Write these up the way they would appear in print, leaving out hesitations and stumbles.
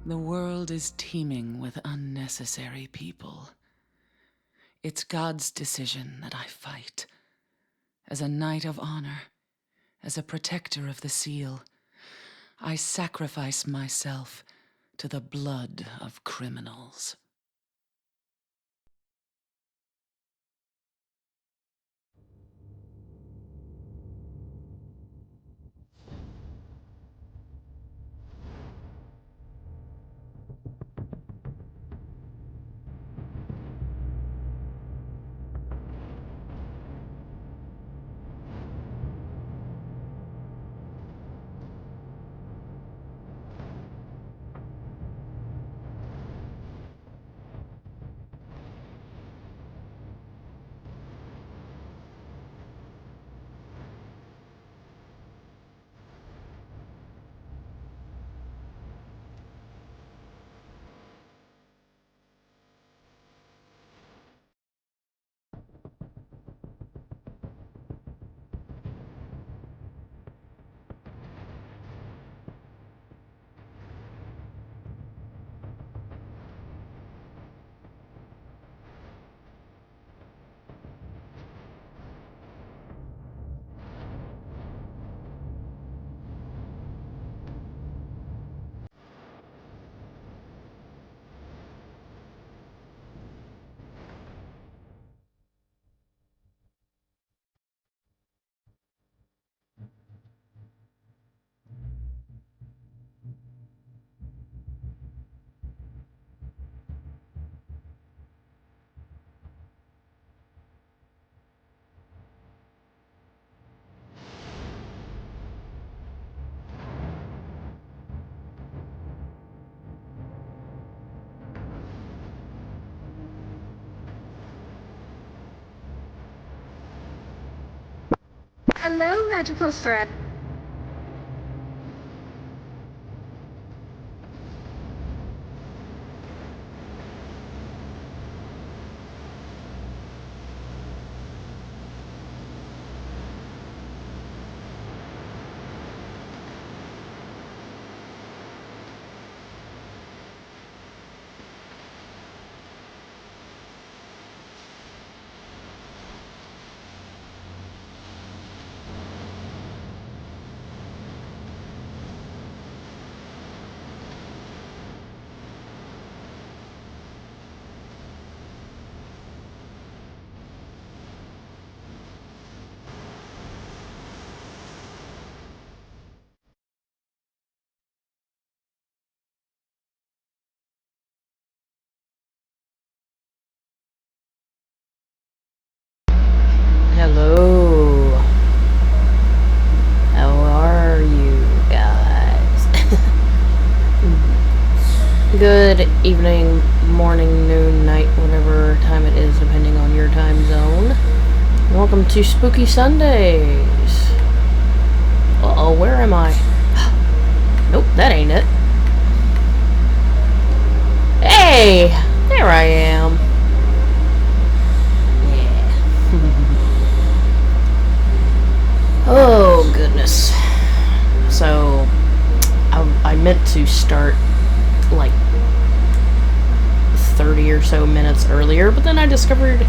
The world is teeming with unnecessary people. It's God's decision that I fight. As a knight of honor, as a protector of the seal, I sacrifice myself to the blood of criminals. Hello, magical thread. Hello. How are you guys? Good evening, morning, noon, night, whatever time it is, depending on your time zone. Welcome to Spooky Sundays. Uh-oh, where am I? Nope, that ain't it. Hey! There I am. Oh, goodness. So, I meant to start, like, 30 or so minutes earlier, but then I discovered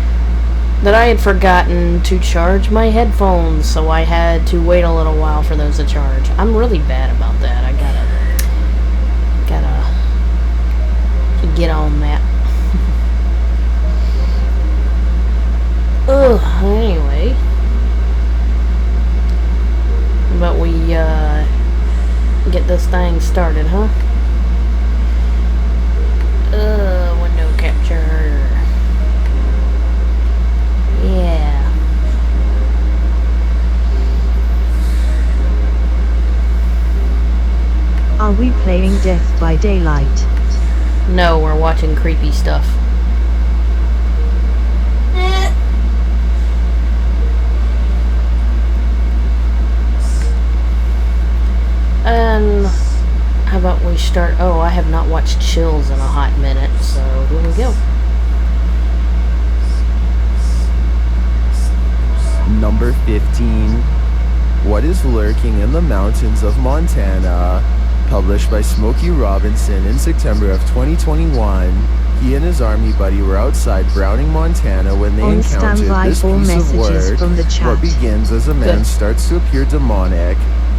that I had forgotten to charge my headphones, so I had to wait a little while for those to charge. I'm really bad about that. I gotta get on that. Ugh, anyway. But we, get this thing started, huh? Window capture. Yeah. Are we playing Death by Daylight? No, we're watching creepy stuff. And how about we start? Oh, I have not watched Chills in a hot minute, so here we go. Number 15. What is lurking in the mountains of Montana? Published by Smokey Robinson in September of 2021, he and his army buddy were outside Browning, Montana when they On encountered standby this for piece of messages work. from the chat. What begins as a man Good. starts to appear demonic.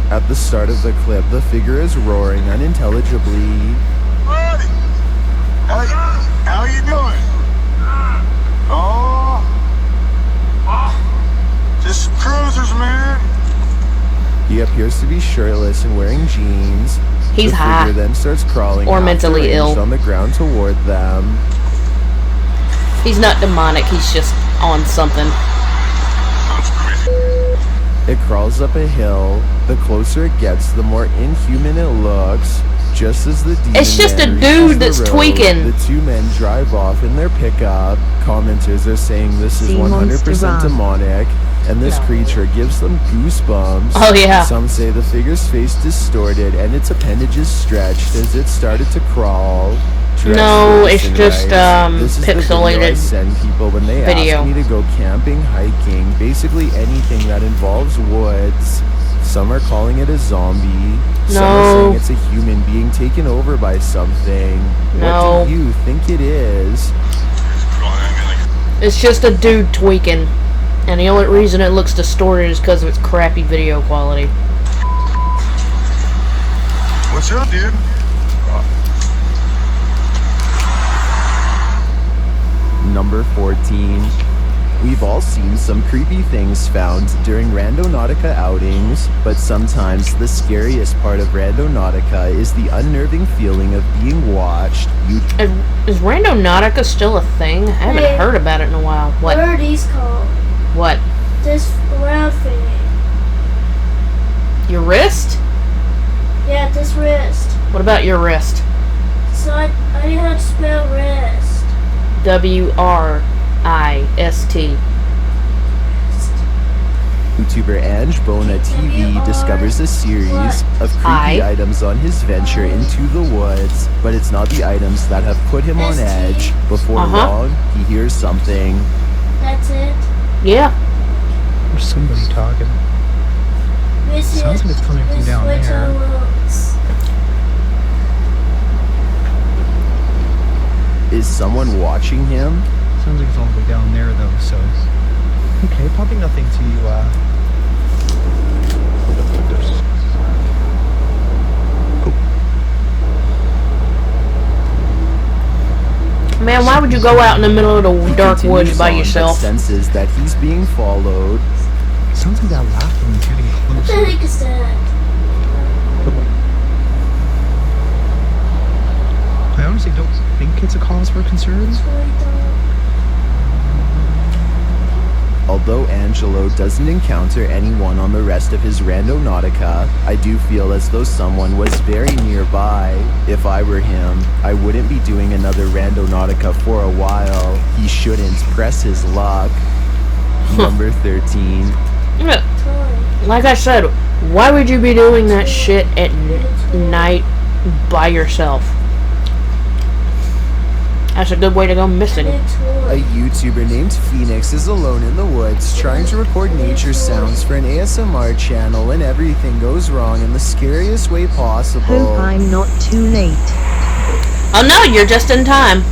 At the start of the clip, the figure is roaring unintelligibly. Buddy! How you doing? Oh, just some cruisers, man. He appears to be shirtless and wearing jeans. He's the high. figure then starts crawling Or half mentally deranged ill. on the ground toward them. He's not demonic, he's just on something. That's crazy. It crawls up a hill. The closer it gets, the more inhuman it looks. Just as the demon It's just man a reaches dude the that's road, tweaking. The two men drive off in their pickup. Commenters are saying this is Sea 100% monster demonic, and this No. creature gives them goosebumps. Oh, yeah. Some say the figure's face distorted and its appendages stretched as it started to crawl. No, it's Ferguson just, writes, this is the video I pixelated send people when they video. ask me to go camping, hiking, basically anything that involves woods. Some are calling it a zombie. Some are No. saying it's a human being taken over by something. No. What do you think it is? It's just a dude tweaking. And the only reason it looks distorted is because of its crappy video quality. What's up, dude? Number 14. We've all seen some creepy things found during Randonautica outings, but sometimes the scariest part of Randonautica is the unnerving feeling of being watched. Is Randonautica still a thing? I haven't Hey. heard about it in a while. What What? are these called? What? This round thingy. Your wrist? Yeah, this wrist. What about your wrist? So I didn't have to spell wrist. WRIST. YouTuber Ange Bona TV discovers a series of creepy items on his venture into the woods, but it's not the items that have put him on edge. Before long, he hears something. That's it. Yeah. There's somebody talking. Sounds like it's coming from down there. Is someone watching him? Sounds like it's all the way down there though, so. Okay, probably nothing to, Man, why would you go out in the middle of the He dark woods continues by on, but yourself? senses that he's being followed. sounds like that laughing is getting What the closer. heck is that? I honestly don't think it's a cause for concern. Although Angelo doesn't encounter anyone on the rest of his Randonautica, I do feel as though someone was very nearby. If I were him, I wouldn't be doing another Randonautica for a while. He shouldn't press his luck. Number 13. Yeah. Like I said, why would you be doing that shit at night by yourself? That's a good way to go missing. A YouTuber named Phoenix is alone in the woods trying to record nature sounds for an ASMR channel, and everything goes wrong in the scariest way possible. Hope I'm not too late. Oh no, you're just in time.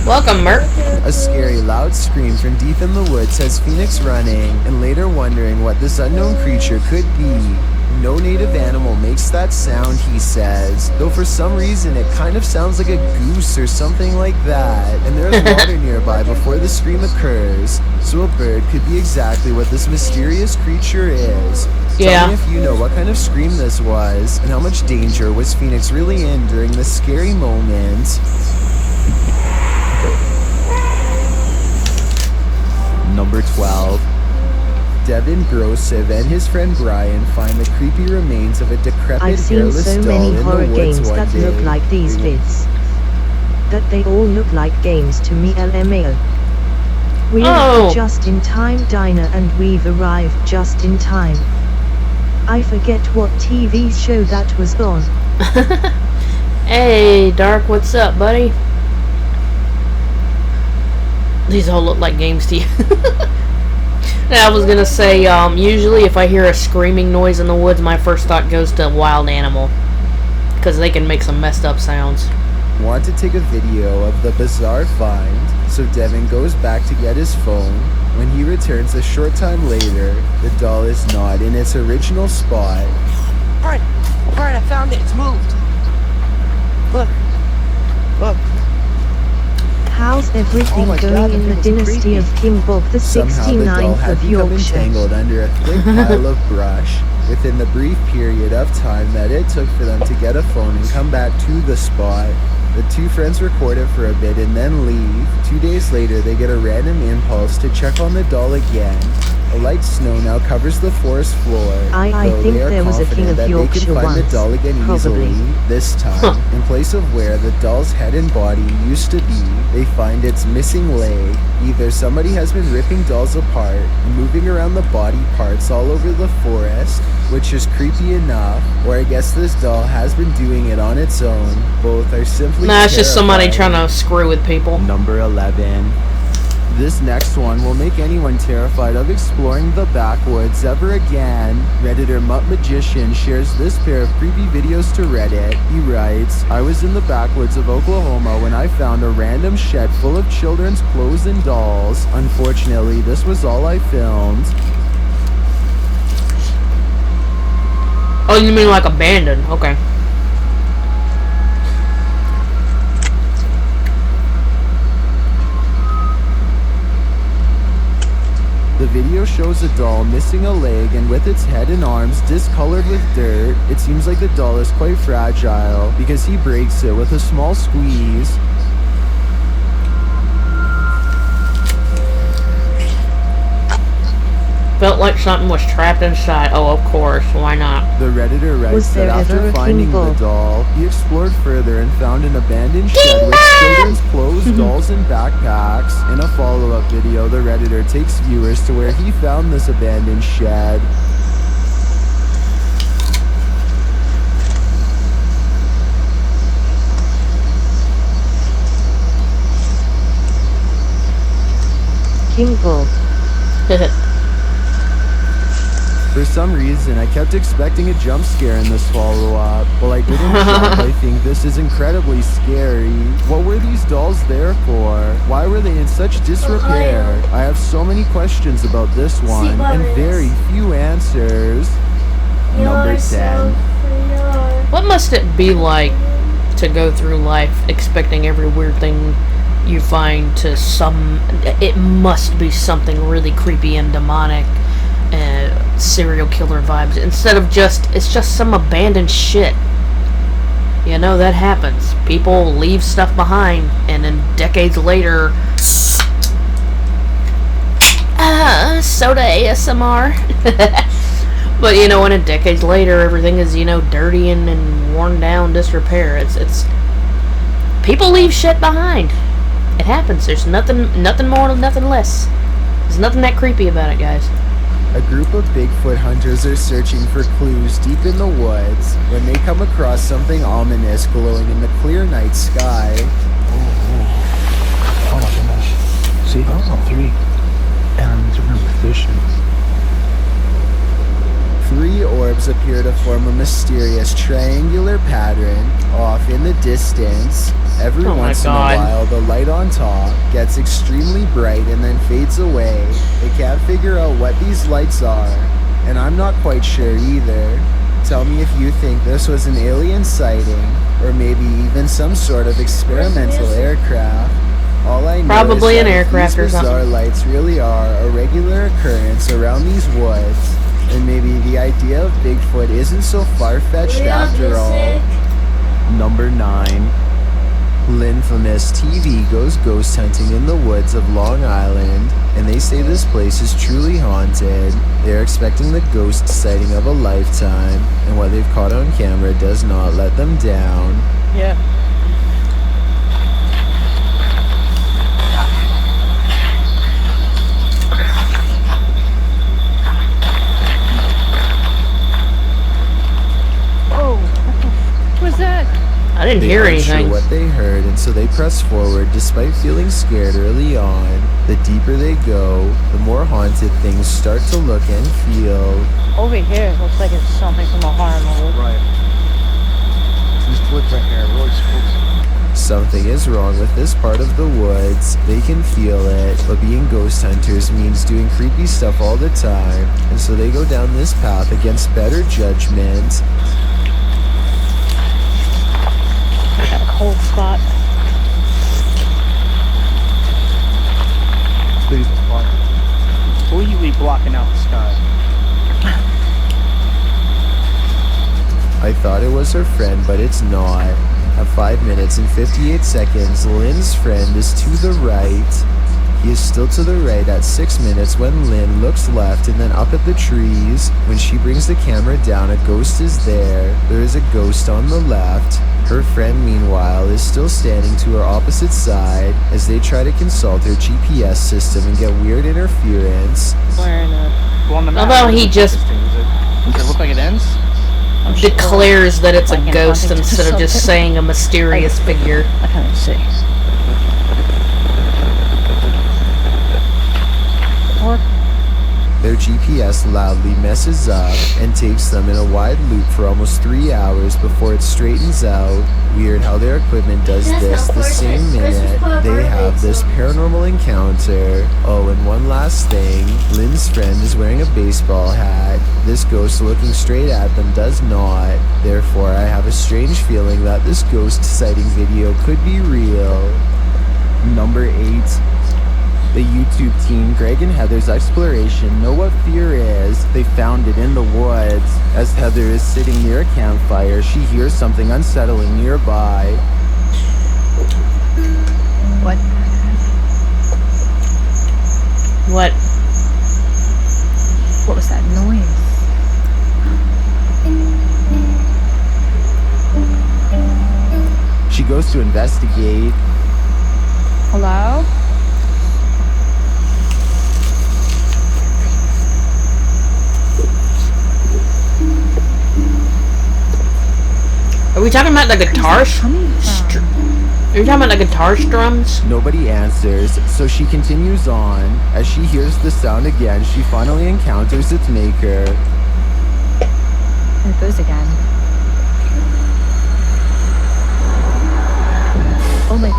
Welcome, Merc. A scary loud scream from deep in the woods has Phoenix running, and later wondering what this unknown creature could be. No native animal makes that sound, he says, though for some reason it kind of sounds like a goose or something like that, and there's water nearby before the scream occurs, so a bird could be exactly what this mysterious creature is. Yeah. Tell me if you know what kind of scream this was, and how much danger was Phoenix really in during this scary moment. Number 12. Devin Grossev and his friend Brian find the creepy remains of a decrepit I've seen hairless so doll many in horror the woods games one that day. look like these vids. That they all look like games to me, LMAO. We left the just-in-time diner and we've arrived just in time. I forget what TV show that was on. Hey, Dark, what's up, buddy? These all look like games to you. I was gonna say, usually if I hear a screaming noise in the woods, my first thought goes to wild animal. Because they can make some messed up sounds. Want to take a video of the bizarre find, so Devin goes back to get his phone. When he returns a short time later, the doll is not in its original spot. Alright, I found it. It's moved. Look. How's everything going in the dynasty of King Bob the Somehow the doll 69th had of become Yorkshire? entangled under a thick pile of brush. Within the brief period of time that it took for them to get a phone and come back to the spot, the two friends record it for a bit and then leave. 2 days later, they get a random impulse to check on the doll again. A light snow now covers the forest floor. I though think they are there was a King confident of that they Yorkshire can find once, the doll again probably. easily. This time, in place of where the doll's head and body used to be, they find its missing leg. Either somebody has been ripping dolls apart and moving around the body parts all over the forest, which is creepy enough, or I guess this doll has been doing it on its own. Both are simply Nah, it's just somebody terrifying. trying to screw with people. Number 11. This next one will make anyone terrified of exploring the backwoods ever again. Redditor Mutt Magician shares this pair of creepy videos to Reddit. He writes, I was in the backwoods of Oklahoma when I found a random shed full of children's clothes and dolls. Unfortunately, this was all I filmed. Oh, you mean like abandoned? Okay. The video shows a doll missing a leg and with its head and arms discolored with dirt. It seems like the doll is quite fragile because he breaks it with a small squeeze. Felt like something was trapped inside. Oh, of course. Why not? The Redditor writes Was that there after ever a finding King the Bob? doll, he explored further and found an abandoned shed with children's clothes, dolls, and backpacks. In a follow-up video, the Redditor takes viewers to where he found this abandoned shed. King Bob. For some reason, I kept expecting a jump scare in this follow-up. While I didn't jump, I think this is incredibly scary. What were these dolls there for? Why were they in such disrepair? I have so many questions about this one, and very few answers. Number 10. What must it be like to go through life expecting every weird thing you find to it must be something really creepy and demonic and serial killer vibes instead of it's just some abandoned shit. You know, that happens. People leave stuff behind and then decades later soda ASMR. But you know, and decades later everything is, you know, dirty and worn down, disrepair. It's people leave shit behind. It happens. There's nothing more, nothing less. There's nothing that creepy about it, guys. A group of Bigfoot hunters are searching for clues deep in the woods when they come across something ominous glowing in the clear night sky. Oh my goodness. See, 3. And I need to remember fishing. 3 orbs appear to form a mysterious triangular pattern off in the distance. Every Oh my once in a God. while, the light on top gets extremely bright and then fades away. They can't figure out what these lights are, and I'm not quite sure either. Tell me if you think this was an alien sighting, or maybe even some sort of experimental aircraft. All I know Probably is an that if aircraft or these bizarre something. lights really are a regular occurrence around these woods, and maybe the idea of Bigfoot isn't so far-fetched after all. Number 9. Linfamous TV goes ghost hunting in the woods of Long Island, and they say this place is truly haunted. They're expecting the ghost sighting of a lifetime, and what they've caught on camera does not let them down. Yeah. I didn't didn't They hear aren't anything. sure what they heard, and so they press forward despite feeling scared early on. The deeper they go, the more haunted things start to look and feel. Over here, it looks like it's something from a horror movie. Right. This wood right here really spooky. Something is wrong with this part of the woods. They can feel it, but being ghost hunters means doing creepy stuff all the time, and so they go down this path against better judgment. I got a cold spot. Please don't fire. Completely blocking out the sky. I thought it was her friend, but it's not. At 5 minutes and 58 seconds, Lynn's friend is to the right. He is still to the right at 6 minutes when Lynn looks left and then up at the trees. When she brings the camera down, a ghost is there. There is a ghost on the left. Her friend, meanwhile, is still standing to her opposite side as they try to consult her GPS system and get weird interference. Wearing a... Well, on the map, Although it he looks just- interesting. Does it look like it ends? Declares that it's a Like in ghost Huntington instead of just something. saying a mysterious figure. I can't see. Or Their GPS loudly messes up and takes them in a wide loop for almost 3 hours before it straightens out. Weird how their equipment does this the same minute they have this paranormal encounter. Oh, and one last thing. Lynn's friend is wearing a baseball hat. This ghost looking straight at them does not. Therefore, I have a strange feeling that this ghost sighting video could be real. Number 8. The YouTube team, Greg and Heather's exploration, know what fear is. They found it in the woods. As Heather is sitting near a campfire, she hears something unsettling nearby. what? What? What was that noise? She goes to investigate. Hello? Are we talking about the guitar? Coming from? Are you talking about the guitar strums? Nobody answers, so she continues on. As she hears the sound again, she finally encounters its maker. There it goes again. Oh my...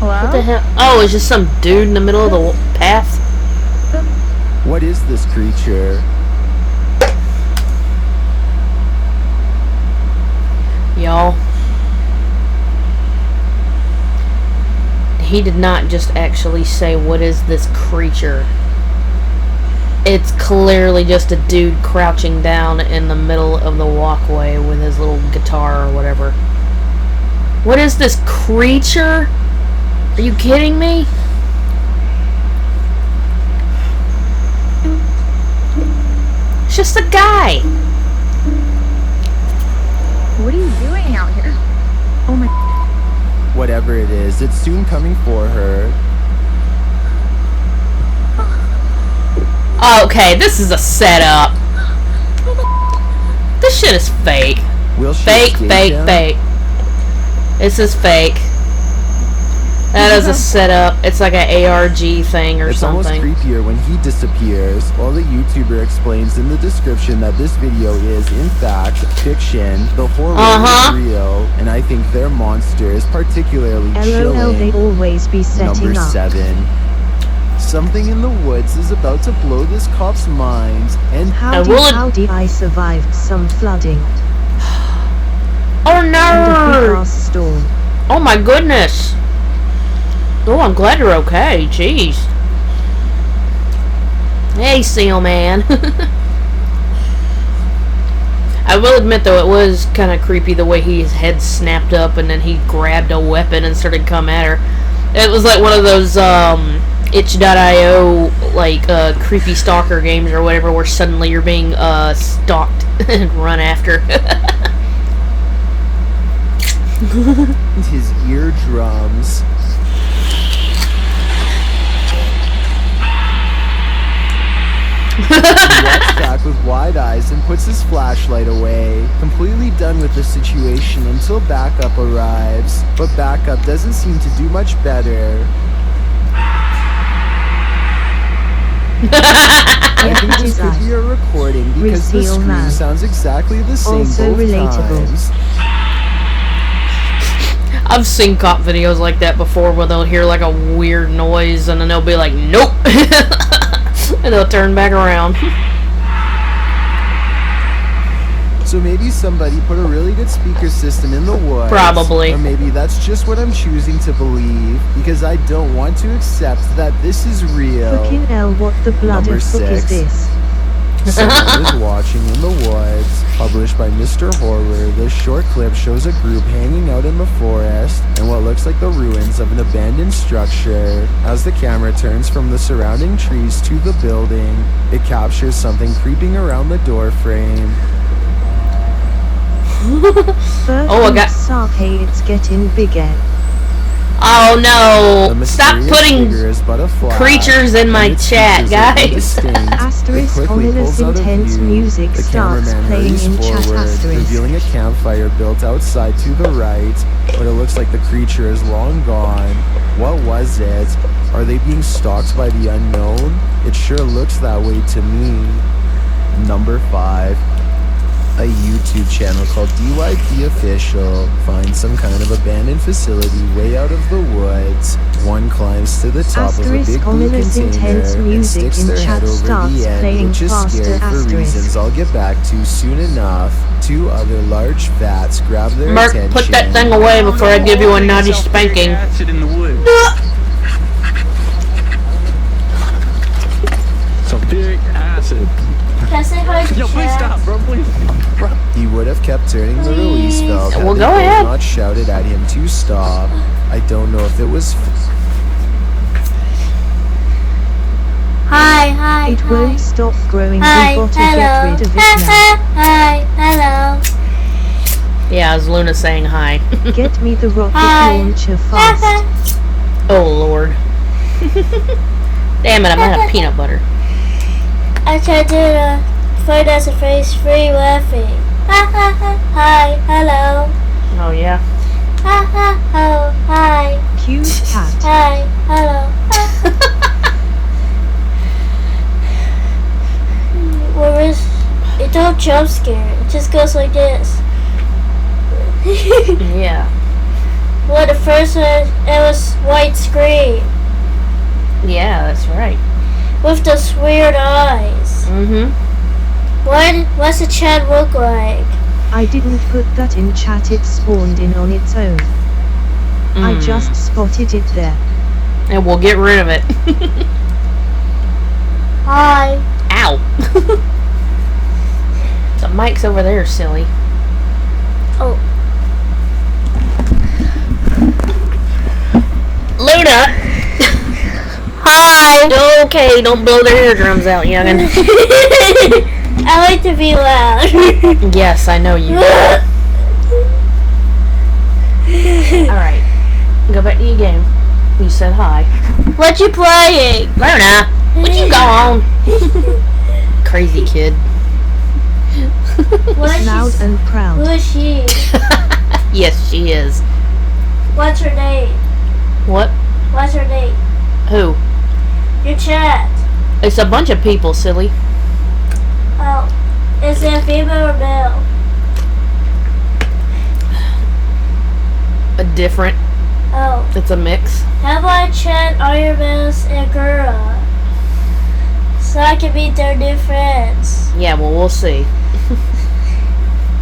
Hello? What the hell? Oh, it's just some dude in the middle of the path. What is this creature? Y'all, he did not just actually say, what is this creature? It's clearly just a dude crouching down in the middle of the walkway with his little guitar or whatever. What is this creature? Are you kidding me? It's just a guy. What are you doing out here? Oh my... Whatever it is, it's soon coming for her. Okay, this is a setup. This shit is fake. Will she Fake, escape fake, him? fake. This is fake. That is a setup. It's like an ARG thing or It's something. almost creepier when he disappears. While the YouTuber explains in the description that this video is, in fact, fiction, the horror is real, and I think their monster is particularly LOL, they chilling. always be setting Number up. 7. Something in the woods is about to blow this cop's mind, and Howdy, I survived some flooding Oh and a big no! ass storm. Oh my goodness! Oh, I'm glad you're okay. Jeez. Hey, Seal Man. I will admit, though, it was kind of creepy the way his head snapped up and then he grabbed a weapon and started to come at her. It was like one of those itch.io like creepy stalker games or whatever, where suddenly you're being stalked and run after. his eardrums. He walks back with wide eyes and puts his flashlight away, completely done with the situation until backup arrives. But backup doesn't seem to do much better. I think this could be a recording because the Reseal scream man. sounds exactly the same Also both relatable. times. I've seen cop videos like that before where they'll hear like a weird noise and then they'll be like, nope! And they'll turn back around. So maybe somebody put a really good speaker system in the woods. Probably. Or maybe that's just what I'm choosing to believe because I don't want to accept that this is real. Fucking hell, what the blood Number of fuck is 6. this? Someone is watching in the woods. Published by Mr. Horror, this short clip shows a group hanging out in the forest and what looks like the ruins of an abandoned structure. As the camera turns from the surrounding trees to the building, it captures something creeping around the door frame. Oh, I got- Sake, it's getting bigger. Oh The no! Stop mysterious putting figure is but a flash, creatures in my and its chat, features are guys. indistinct. It Asterisk quickly ominous pulls out of intense view. music The starts cameraman playing hurries in chat forward, asterisk. revealing a campfire built outside to the right, but it looks like the creature is long gone. What was it? Are they being stalked by the unknown? It sure looks that way to me. Number 5. A YouTube channel called DYP Official finds some kind of abandoned facility way out of the woods. One climbs to the top of a Asterisk big blue ominous container intense and music sticks in their head chat over starts the end, playing which is faster scary for asterisk. reasons I'll get back to soon enough. 2 other large fats grab their Mark, attention. put that thing away before I give you a naughty spanking. Acid in the woods. Sulfuric acid. Can I say hi to Yo, please chat? stop, bro. Please. He would have kept turning the release valve had Well, they go both ahead. not shouted at him to stop. I don't know if it was Hi, It won't stop growing. Hi, We've got to hello. get rid of it now. Hi, hello. Yeah, it's Luna saying hi. Get me the rocket Hi. launcher fast. Oh lord. Damn it, I'm out of peanut butter. I tried to do the phone as a phrase free laughing. Hi, hello. Oh yeah. Oh, hi. Cute cat. Hi, hello. Where is it? Don't jump scare. It just goes like this. Yeah. Well, the first one, it was white screen Yeah, that's right. with those weird eyes. Mm-hmm. What's the chat look like? I didn't put that in chat, it spawned in on its own. I just spotted it there. And we'll get rid of it. Hi. Ow. The mic's over there, silly. Oh. Luna! Hi. Okay, don't blow their eardrums out, youngin'. I like to be loud. Yes, I know you. Alright. Go back to your game. You said hi. What you playing? Luna! Would you go on? Crazy kid. What is Loud she? and Who proud. is she? Yes, she is. What's her name? What? What's her name? Who? Your chat. It's a bunch of people, silly. Oh. Is it a female or male? A different. Oh. It's a mix. How about chat Iron Mouse and Gura? So I can meet their new friends. Yeah, well, we'll see.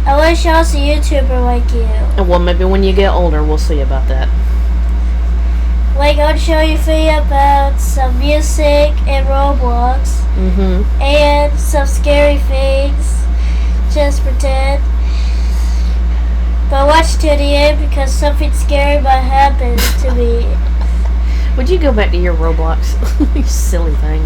I wish I was a YouTuber like you. And well, maybe when you get older, we'll see about that. Like I'll show you things about some music and Roblox. Mm-hmm. And some scary things. Just pretend. But watch to the end because something scary might happen to me. Would you go back to your Roblox? You silly thing.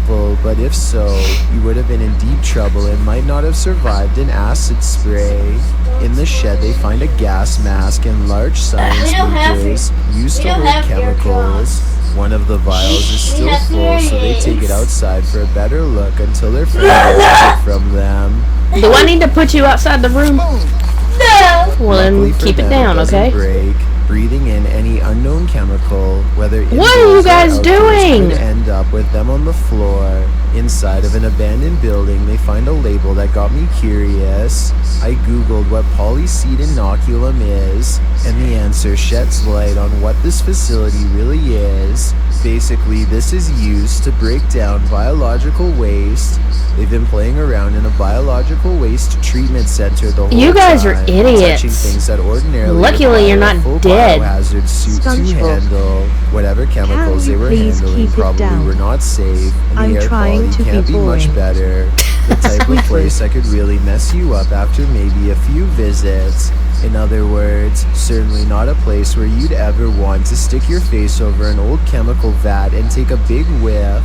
couple, but if so, you would have been in deep trouble and might not have survived an acid spray. In the shed, they find a gas mask and large science meters used to hold chemicals. One of the vials is still full, so they take it outside for a better look until their friend takes it from them. Do I need to put you outside the room? No! Well, then keep it down, okay? Break. Breathing in any unknown chemical, whether what are you guys doing? Could end up with them on the floor. Inside of an abandoned building, they find a label that got me curious. I googled what polyseed inoculum is, and the answer sheds light on what this facility really is. Basically, this is used to break down biological waste. They've been playing around in a biological waste treatment center the whole time. You guys are idiots. Touching things that ordinarily luckily you're not dead. Biohazard suit to handle. Whatever chemicals they were handling probably were not safe, and the air quality can't be much better. The type of place that could really mess you up after maybe a few visits. In other words, certainly not a place where you'd ever want to stick your face over an old chemical vat and take a big whiff.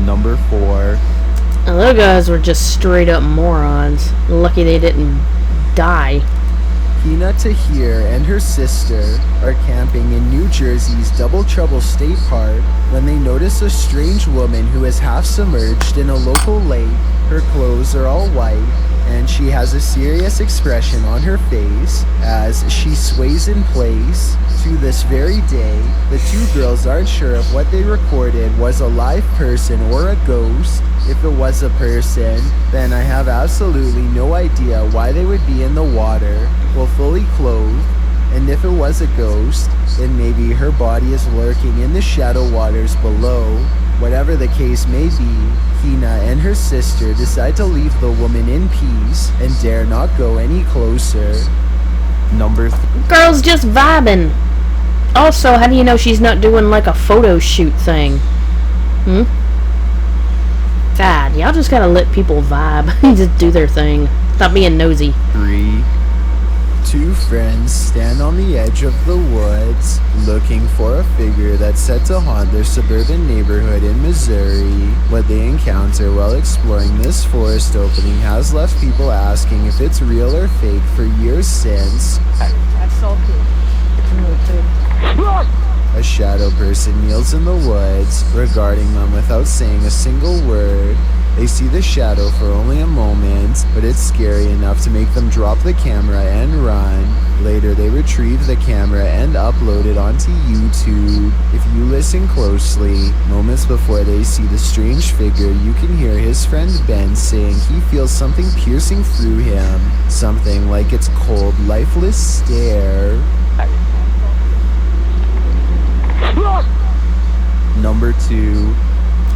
Number 4. Those guys were just straight up morons. Lucky they didn't die. Hina Tahir and her sister are camping in New Jersey's Double Trouble State Park when they notice a strange woman who is half submerged in a local lake. Her clothes are all white, and she has a serious expression on her face as she sways in place. To this very day, the two girls aren't sure if what they recorded was a live person or a ghost. If it was a person, then I have absolutely no idea why they would be in the water, well, fully clothed. And if it was a ghost, then maybe her body is lurking in the shadow waters below. Whatever the case may be, Hina and her sister decide to leave the woman in peace and dare not go any closer. Number 3. Girl's just vibing. Also, how do you know she's not doing like a photo shoot thing? God, y'all just gotta let people vibe. Just do their thing. Stop being nosy. 3. Two friends stand on the edge of the woods, looking for a figure that's set to haunt their suburban neighborhood in Missouri. What they encounter while exploring this forest opening has left people asking if it's real or fake for years since. That's so cool. It's really cool. A shadow person kneels in the woods, regarding them without saying a single word. They see the shadow for only a moment, but it's scary enough to make them drop the camera and run. Later, they retrieve the camera and upload it onto YouTube. If you listen closely, moments before they see the strange figure, you can hear his friend Ben saying he feels something piercing through him. Something like its cold, lifeless stare. Number 2.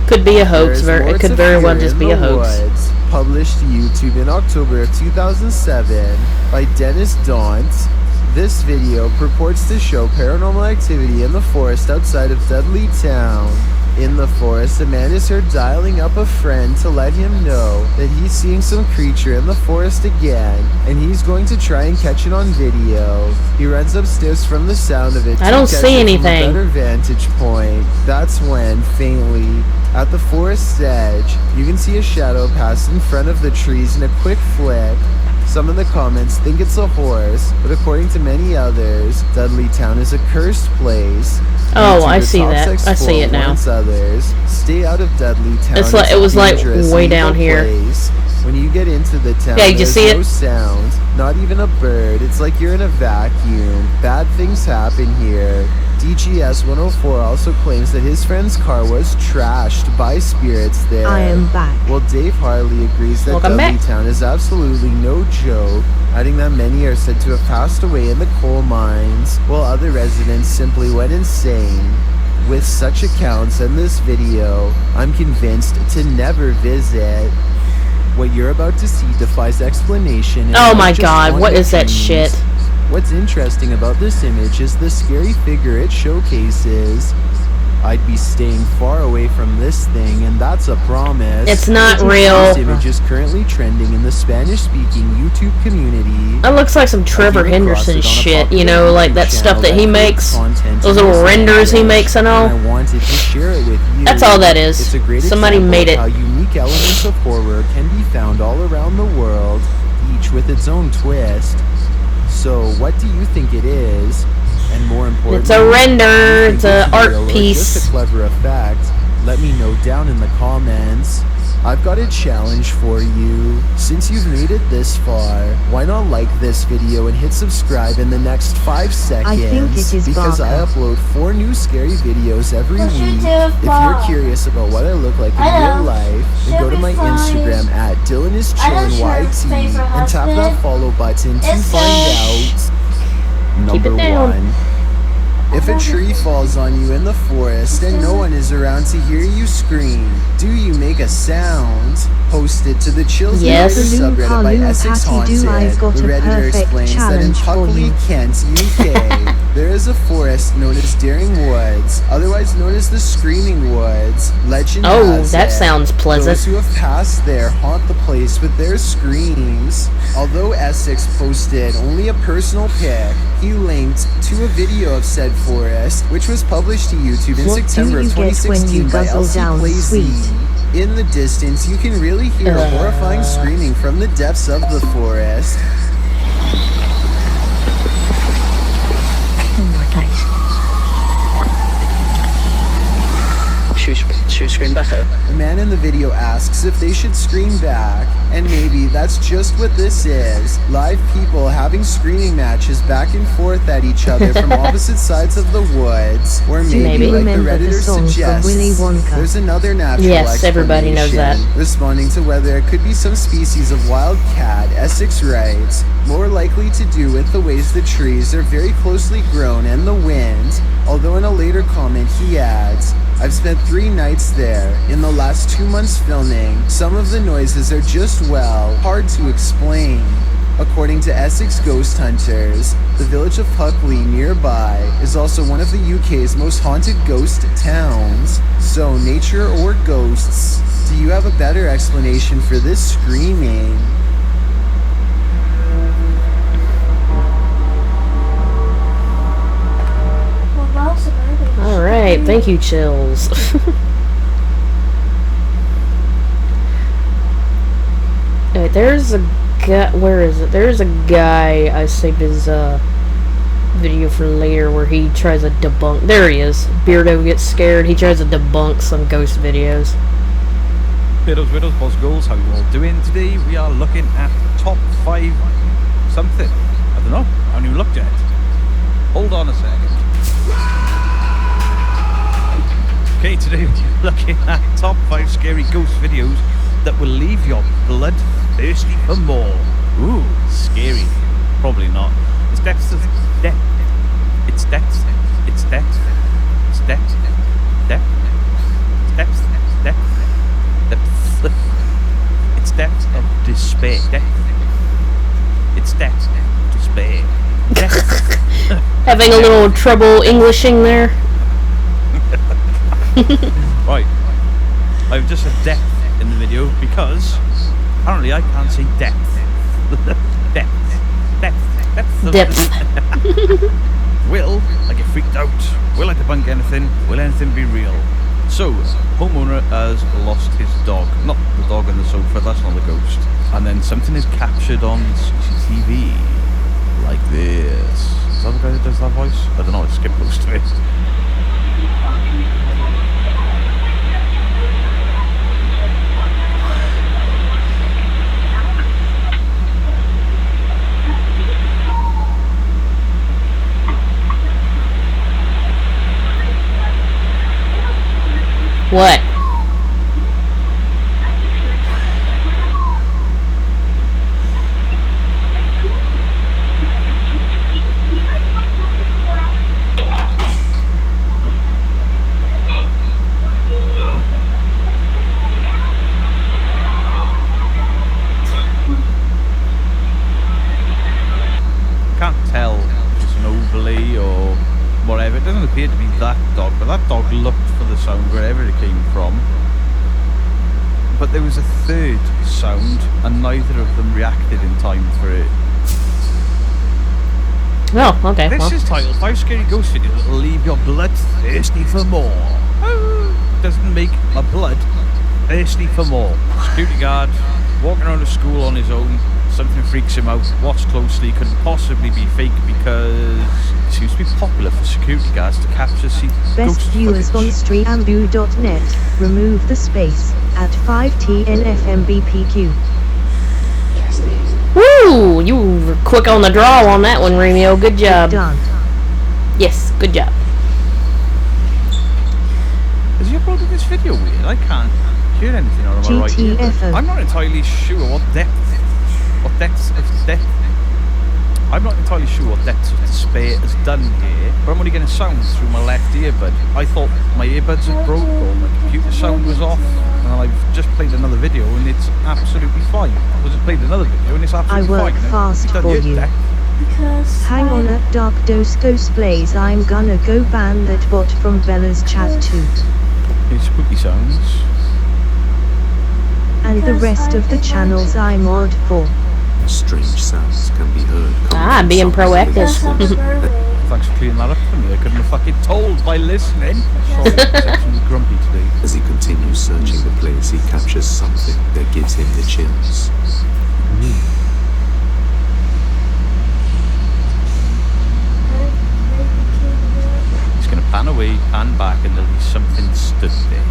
Could be a hoax. It could very well just be a hoax. Woods, published to YouTube in October of 2007 by Dennis Daunt. This video purports to show paranormal activity in the forest outside of Dudley Town. In the forest, a man is heard dialing up a friend to let him know that he's seeing some creature in the forest again, and he's going to try and catch it on video. He runs upstairs from the sound of it. I don't see anything. From a better vantage point. That's when, faintly, at the forest's edge, you can see a shadow pass in front of the trees in a quick flick. Some in the comments think it's a horse, but according to many others, Dudley Town is a cursed place. Oh, I see that. I see it now. Others, stay out of Dudley Town. It's like, it was like way down here. When you get into the town, yeah, you see no sound, not even a bird. It's like you're in a vacuum. Bad things happen here. DGS 104 also claims that his friend's car was trashed by spirits there. I am back. Well, Dave Harley agrees that Dudley Town is absolutely no joke, adding that many are said to have passed away in the coal mines, while other residents simply went insane. With such accounts and this video, I'm convinced to never visit. What you're about to see defies explanation. Oh my god, what is that shit? What's interesting about this image is the scary figure it showcases. I'd be staying far away from this thing, and that's a promise. It's not This real. image is currently trending in the Spanish-speaking YouTube community. That looks like some Trevor Henderson shit, you know, like that stuff that he makes. Those little renders he makes and all. I wanted to share it with you. That's all that is. It's a great Somebody example made of it. how unique elements of horror can be found all around the world, each with its own twist. So, what do you think it is? And more importantly, It's a render, do you it's think a art real or piece. just a clever effect? Let me know down in the comments. I've got a challenge for you. Since you've made it this far, why not like this video and hit subscribe in the next 5 seconds? I think it is because I Barker. upload 4 new scary videos every What you week. do, If you're Bob? curious about what I look like in I real know. life, then go Should to be my fine. Instagram at I know DylanIsChillinYT Sheriff's favorite and tap that husband. follow button to It's find out. Keep it Number down. 1. If a tree falls on you in the forest and no one is around to hear you scream, do you make a sound? Posted to the Chills Yes. United subreddit by Balloon Essex Patty Do, I've Haunted, got the a Redditor perfect explains that in challenge for Puckley, you. Kent, UK, there is a forest known as Daring Woods, otherwise known as the Screaming Woods. Legend Oh, has that it, sounds pleasant. those who have passed there haunt the place with their screams. Although Essex posted only a personal pic, he linked to a video of said forest, which was published to YouTube in What do September you of get when 2016 you by guzzle LC down Plays Z. sweet? In the distance, you can really hear horrifying screaming from the depths of the forest. Should we scream back at her? The man in the video asks if they should scream back, and maybe that's just what this is. Live people having screaming matches back and forth at each other from opposite sides of the woods, or maybe, Maybe. like the Remember the Redditor song from suggests, Willy Wonka? there's another natural Yes, everybody knows that. explanation. Responding to whether it could be some species of wild cat, Essex writes, more likely to do with the ways the trees are very closely grown and the wind, although in a later comment he adds, I've spent 3 nights there. In the last 2 months filming, some of the noises are just, well, hard to explain. According to Essex Ghost Hunters, the village of Puckley nearby is also one of the UK's most haunted ghost towns. So, nature or ghosts, do you have a better explanation for this screaming? Well, Bob's a garbage. Alright, thank you, Chills. Alright, there's a guy, where is it? There's a guy, I saved his video for later where he tries to debunk, there he is. Beardo gets scared, he tries to debunk some ghost videos. Widows, boss goals, how you all doing today? We are looking at top 5 something. I don't know, I haven't even looked yet. Hold on a second. Okay, today we're looking at top 5 scary ghost videos that will leave your blood thirsty for more. Ooh, scary. Probably not. It's depths of depth. It's depths. It's depths. It's depths. Depth. Depths. Depth. Depth. It's depths of despair. Depth. It's depths of despair. Depth. Having a little trouble Englishing there. Right. I've just said depth in the video because apparently I can't say depth. Depth. Will I get freaked out? Will I debunk anything? Will anything be real? So, homeowner has lost his dog. Not the dog on the sofa, that's not the ghost. And then something is captured on CCTV. Like this. Is that the guy that does that voice? I don't know, I skipped most of it. What? Can't tell if it's an overlay or whatever. It doesn't look appeared to be that dog, but that dog looked for the sound wherever it came from. But there was a third sound, and neither of them reacted in time for it. Oh, okay. This is titled 5 Scary Ghost Videos That'll Leave Your Blood Thirsty for More. Doesn't make my blood thirsty for more. Security guard, walking around the school on his own. Something freaks him out. Watch closely. Couldn't possibly be fake because it seems to be popular for security guards to capture Best ghost viewers on footage. streamambu.net. Remove the space at 5TNFMBPQ. Woo! You were quick on the draw on that one, Remio. Good job. Done. Yes, good job. Has he uploaded this video weird? I can't hear anything on my right ear. GTFO. I'm not entirely sure what depth of depth. I'm not entirely sure what depth of despair has done here, but I'm only getting sounds through my left earbud. I thought my earbuds had broke or my computer sound was off, and I've just played another video and it's absolutely fine. I just played another video and it's I absolutely work fine. fast Done for your you. depth. Hang on at Dark Dose Cosplays. I'm gonna go ban that bot from Bella's chat too. It's spooky sounds. And the rest of the channels I'm odd for. Strange sounds can be heard. Ah, being proactive. Thanks for clearing that up for me. I couldn't have fucking told by listening. Sorry, I'm exceptionally grumpy today. As he continues searching the place, he captures something that gives him the chills. He's going to pan away, pan back, and there'll be something stood there.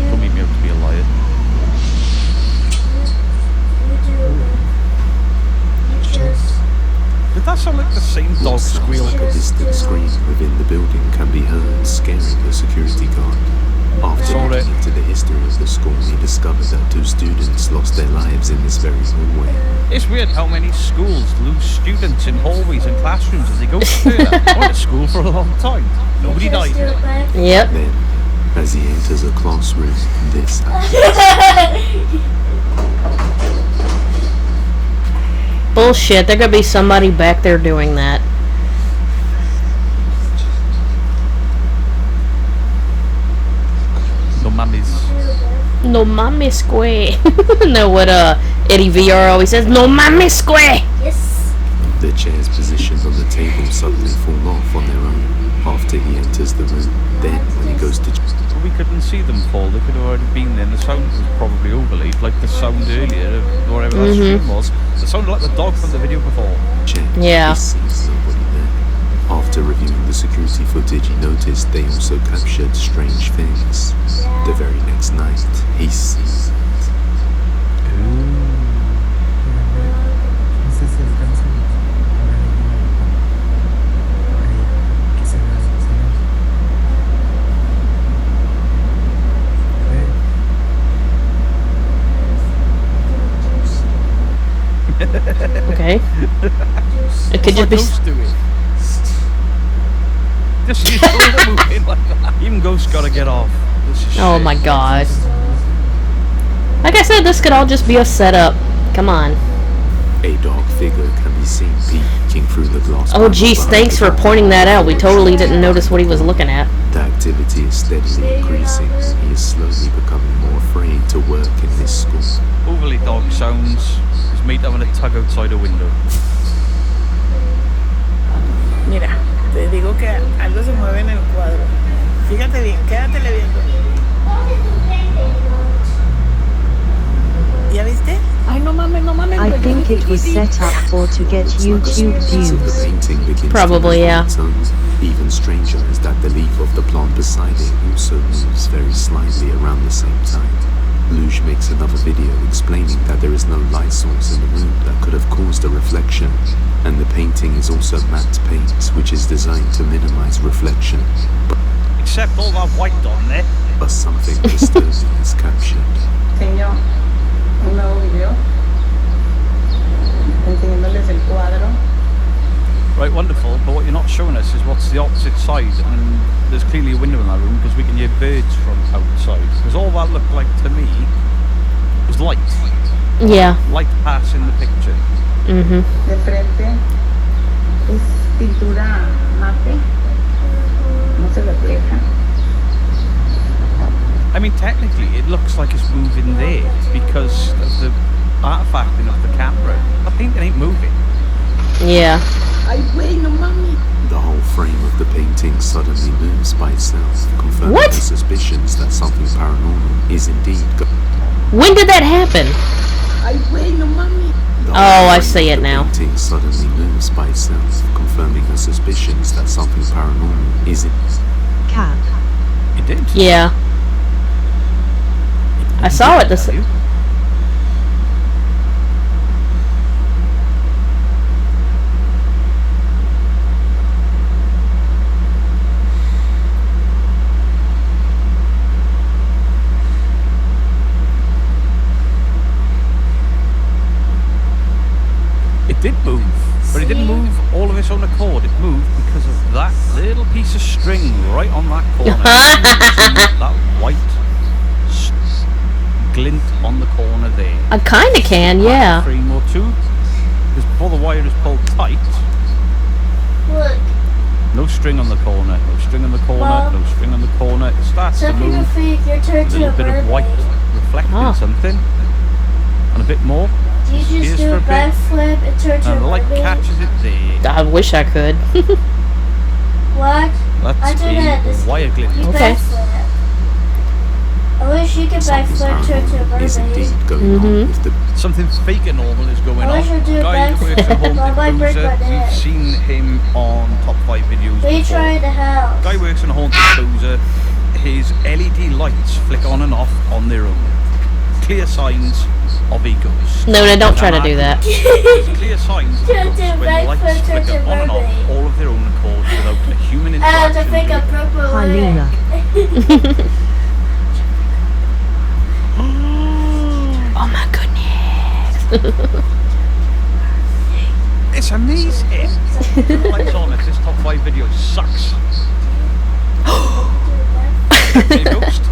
Don't make me out to be a liar. Did that sound like the same dog squeal? Like a distant scream within the building can be heard, scaring the security guard. After looking into the history of the school, he discovered that 2 students lost their lives in this very hallway. It's weird how many schools lose students in hallways and classrooms as they go further. I went to school for a long time. Nobody died here. Yep. Then, as he enters a classroom, this happens. Bullshit, there could be somebody back there doing that. No mames. No mames square. Know what Eddie VR always says? No mames square. Yes. The chairs positioned on the table suddenly fall off on their own after he enters the room. Then, when he goes to... We couldn't see them fall. They could have already been there. And the sound was probably overlaid, like the sound earlier, of whatever that stream was. It sounded like the dog from the video before. Check. Yeah. He sees nobody there. After reviewing the security footage, he noticed they also captured strange things. The very next night, he sees it. Okay. It could just be. Just moving like that. Even ghosts gotta get off. Oh my god. Like I said, this could all just be a setup. Come on. A dark figure can be seen peeking through the glass. Oh geez, thanks for pointing that out. We totally didn't notice what he was looking at. The activity is steadily increasing. He is slowly becoming more afraid to work in this school. Overly dog sounds. His mate having a tug outside a window. Mira, te digo que algo se mueve en el cuadro. Fíjate bien, quédatele viendo. ¿Ya viste? Ay, no mames, no mames. I think it was set up for to get YouTube views. Probably, yeah. Even stranger is that the leaf of the plant beside it also moves very slightly around the same time. Luge makes another video explaining that there is no light source in the room that could have caused a reflection, and the painting is also matte paint, which is designed to minimize reflection. Except all that white on there. But something disturbing is captured. Señor, un nuevo video. Enseñándoles el cuadro. Right, wonderful, but what you're not showing us is what's the opposite side, and there's clearly a window in that room because we can hear birds from outside. Because all that looked like to me was light. Yeah. Light passing the picture. Mm-hmm. De frente es pintura mate. No se refleja. I mean, technically, it looks like it's moving there because of the artifacting of the camera. The painting ain't moving. Yeah. The whole frame of the painting suddenly moves by itself, confirming What? the suspicions that something paranormal is indeed When did that happen? Oh, I see it now. The painting suddenly moves by itself, confirming her suspicions that something paranormal is in. Cap. It did. Yeah. I saw it this. It did move, but it didn't move all of its own accord. It moved because of that little piece of string right on that corner. That white glint on the corner there. I kind of can, yeah. Frame or two. Because before the wire is pulled tight. Look. No string on the corner. No string on the corner. Mom. No string on the corner. It starts to Something move. to feed your turn A to little a bit of white reflecting something. And a bit more. Do you just Here's do for a bit. backflip and turn to And a the light mermaid? catches it there. I wish I could. What? I That's did that. a wire glint. You Okay. backflip. I wish you could backflip, turn to a mermaid. Something fake and normal is going I on. wish I'd do a Guy who works at home backflip. I might break my composer. neck. We've seen him on top 5 videos We before. tried the house. Guy works in a haunted composer. His LED lights flick on and off on their own. Clear signs of a ghost. No, don't try to do that. Clear signs of Turn ghosts to a when lights backflip, turn flicker to a on and off mermaid. all of their own accord without a human I interaction. think I broke my Hi, leg. Lena. Oh my goodness. It's amazing. The lights on if this top 5 video sucks. Be a ghost.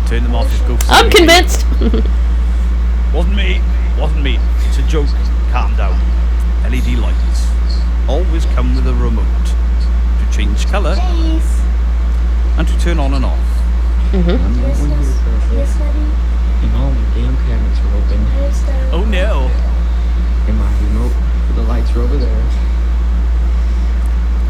Turn them off if ghosts. I'm convinced. Wasn't me. Wasn't me. It's a joke. Calm down. LED lights always come with a remote to change colour and to turn on and off. Yes, honey. And all my game cabinets are open. Oh no. And my remote for the lights are over there.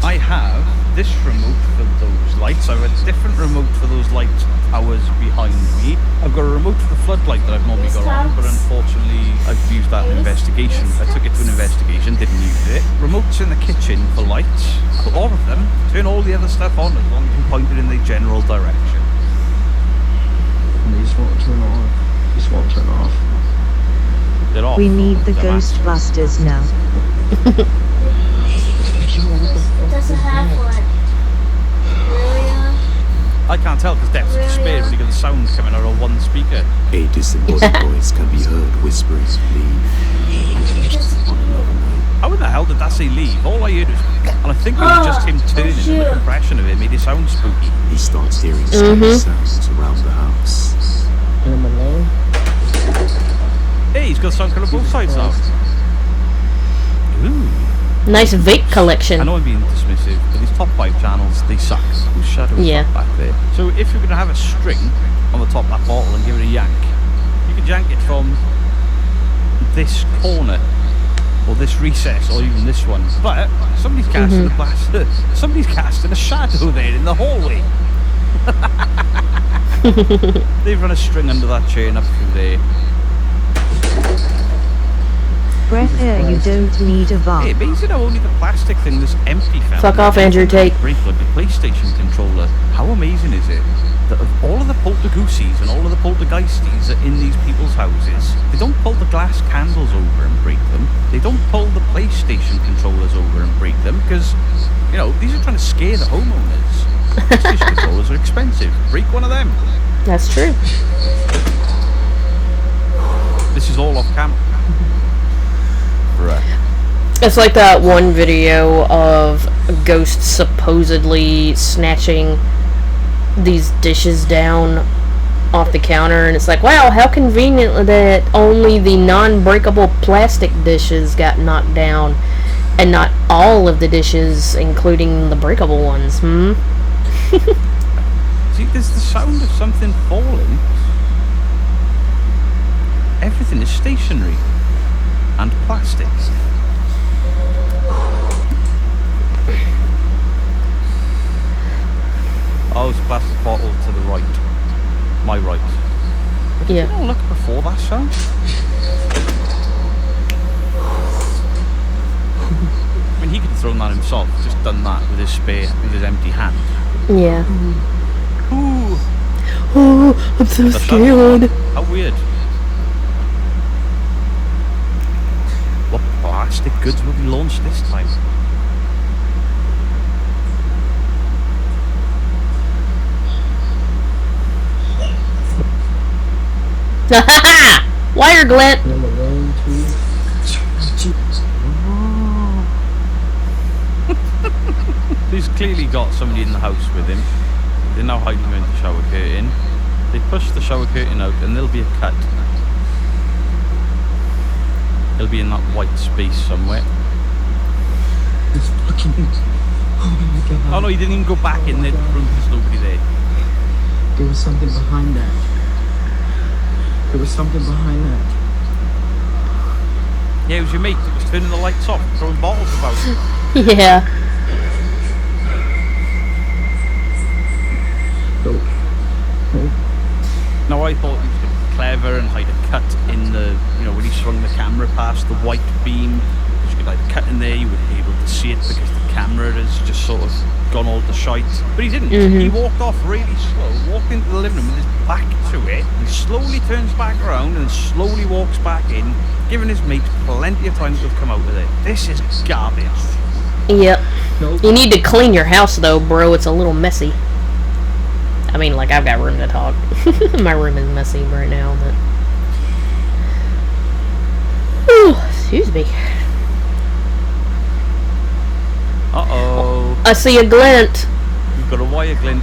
I have this remote for those lights. I have a different remote for those light towers behind me. I've got a remote for the floodlight that I've normally got on, but unfortunately I've used that in investigation. I took it to an investigation, didn't use it. Remotes in the kitchen for lights. All of them. Turn all the other stuff on as long as you point it in the general direction. And they just won't turn on. Just won't turn off. They're off. We need the They're Ghostbusters now. It doesn't have one. Really? I can't tell because depths of despair when you get the sound coming out of one speaker. A disembodied voice can be heard whispering, leave. On another night. How in the hell did that say leave? All I heard was, and I think it was just him turning and the compression of it made it sound spooky. He starts hearing strange sounds around the house. And I'm alone. Hey, he's got sound colour both sides now. Ooh. Nice vape collection. I know I'm being dismissive, but these top 5 channels, they suck. Those shadows Yeah. back there. So if you're going to have a string on the top of that bottle and give it a yank, you can yank it from this corner, or this recess, or even this one. But somebody's casting a blaster. Somebody's casting a shadow there in the hallway. They've run a string under that chain up through there. Breath air, you don't need a Hey, valve. amazing how only the plastic thing was empty found. Fuck off, Andrew Tate. Break like the PlayStation controller. How amazing is it that of all of the poltergoosies and all of the poltergeisties that are in these people's houses, they don't pull the glass candles over and break them. They don't pull the PlayStation controllers over and break them because, you know, these are trying to scare the homeowners. PlayStation controllers are expensive. Break one of them. That's true. This is all off camera. Right. It's like that one video of a ghost supposedly snatching these dishes down off the counter, and it's like, wow, how convenient that only the non-breakable plastic dishes got knocked down. And not all of the dishes, including the breakable ones, See, there's the sound of something falling. Everything is stationary and plastic. Oh, it's a plastic bottle to the right. My right. But did you not look before that sound? I mean, he could have thrown that himself, just done that with his empty hand. Yeah. Ooh. Oh, I'm so scared. How weird. What plastic goods will be launched this time? Wire glint. He's clearly got somebody in the house with him. They're now hiding behind the shower curtain. They push the shower curtain out and there'll be a cut. He'll be in that white space somewhere. It's fucking... Oh my god. Oh no, he didn't even go back in there to prove there's nobody there. There was something behind that. There was something behind that. Yeah, it was your mate that was turning the lights off, throwing bottles about. Yeah. No, I thought he was going to be clever and hide a cut in the, you know, when he swung the camera past the white beam, he could hide a cut in there, you would be able to see it because the camera has just sort of gone all to shite. But he didn't. He walked off really slow, walked into the living room with his back to it, and slowly turns back around and slowly walks back in, giving his mate plenty of time to come out of it. This is garbage. Yep. You need to clean your house though, bro. It's a little messy. I mean, like, I've got room to talk. My room is messy right now, but... Whew, excuse me. Uh-oh. I see a glint. We've got a wire glint.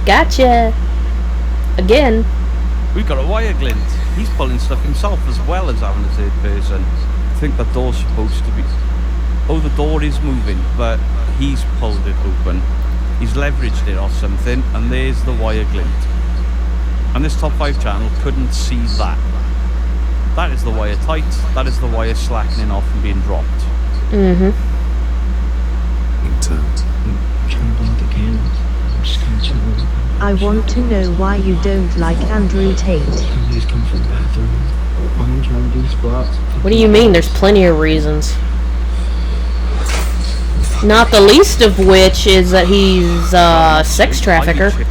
Gotcha. Again. We've got a wire glint. He's pulling stuff himself as well as having a third person. I think the door's supposed to be... Oh, the door is moving, but he's pulled it open. He's leveraged it off something, and there's the wire glint. And this top 5 channel couldn't see that. That is the wire tight, that is the wire slackening off and being dropped. In turn. I'm trying to blow the candles. I'm just gonna chill. I want to know why you don't like Andrew Tate. Somebody's coming from the bathroom. All I'm trying to do is squats. What do you mean? There's plenty of reasons. Not the least of which is that he's a sex trafficker. I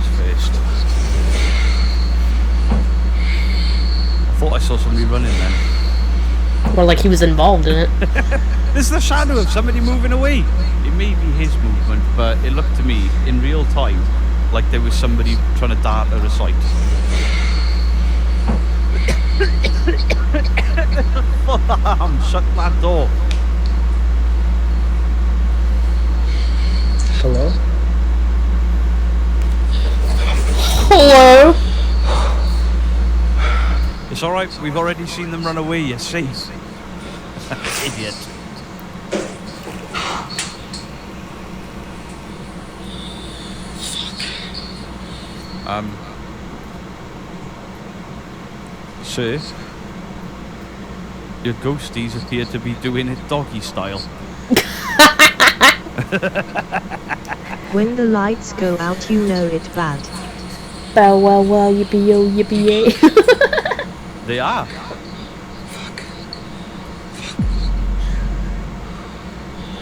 thought I saw somebody running then. Or like he was involved in it. There's the shadow of somebody moving away. It may be his movement, but it looked to me in real time like there was somebody trying to dart at a sight. Shut that door. Hello? Hello? It's alright, we've already seen them run away, you see. Idiot. Sir, your ghosties appear to be doing it doggy style. When the lights go out, you know it bad. Bow wow wow yippee yo yippee yay. They are.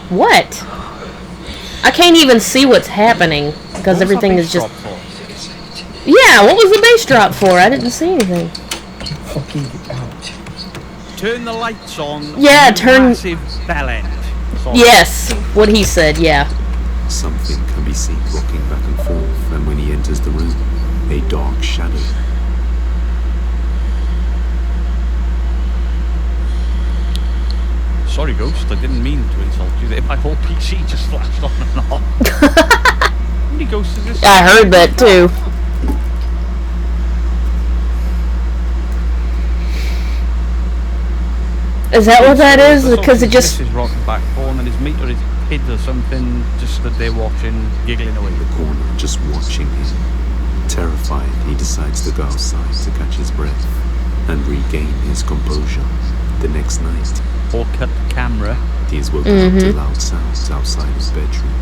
What? I can't even see what's happening because everything is just... Yeah, what was the bass drop for? I didn't see anything. Fucking out. Turn the lights on. Yeah, turn... Massive bell end. Sorry. Yes, what he said, yeah. Something can be seen rocking back and forth, and when he enters the room, a dark shadow. Sorry, Ghost, I didn't mean to insult you there. My whole PC just flashed on and off. How many ghosts is this? I heard that too. Is that what that is? Because it just... His rotten backbone and his meter is kids or something just stood there watching, giggling away. In the corner, just watching him. Terrified, he decides to go outside to catch his breath and regain his composure. The next night, or cut the camera. He is woken up to loud sounds outside his bedroom.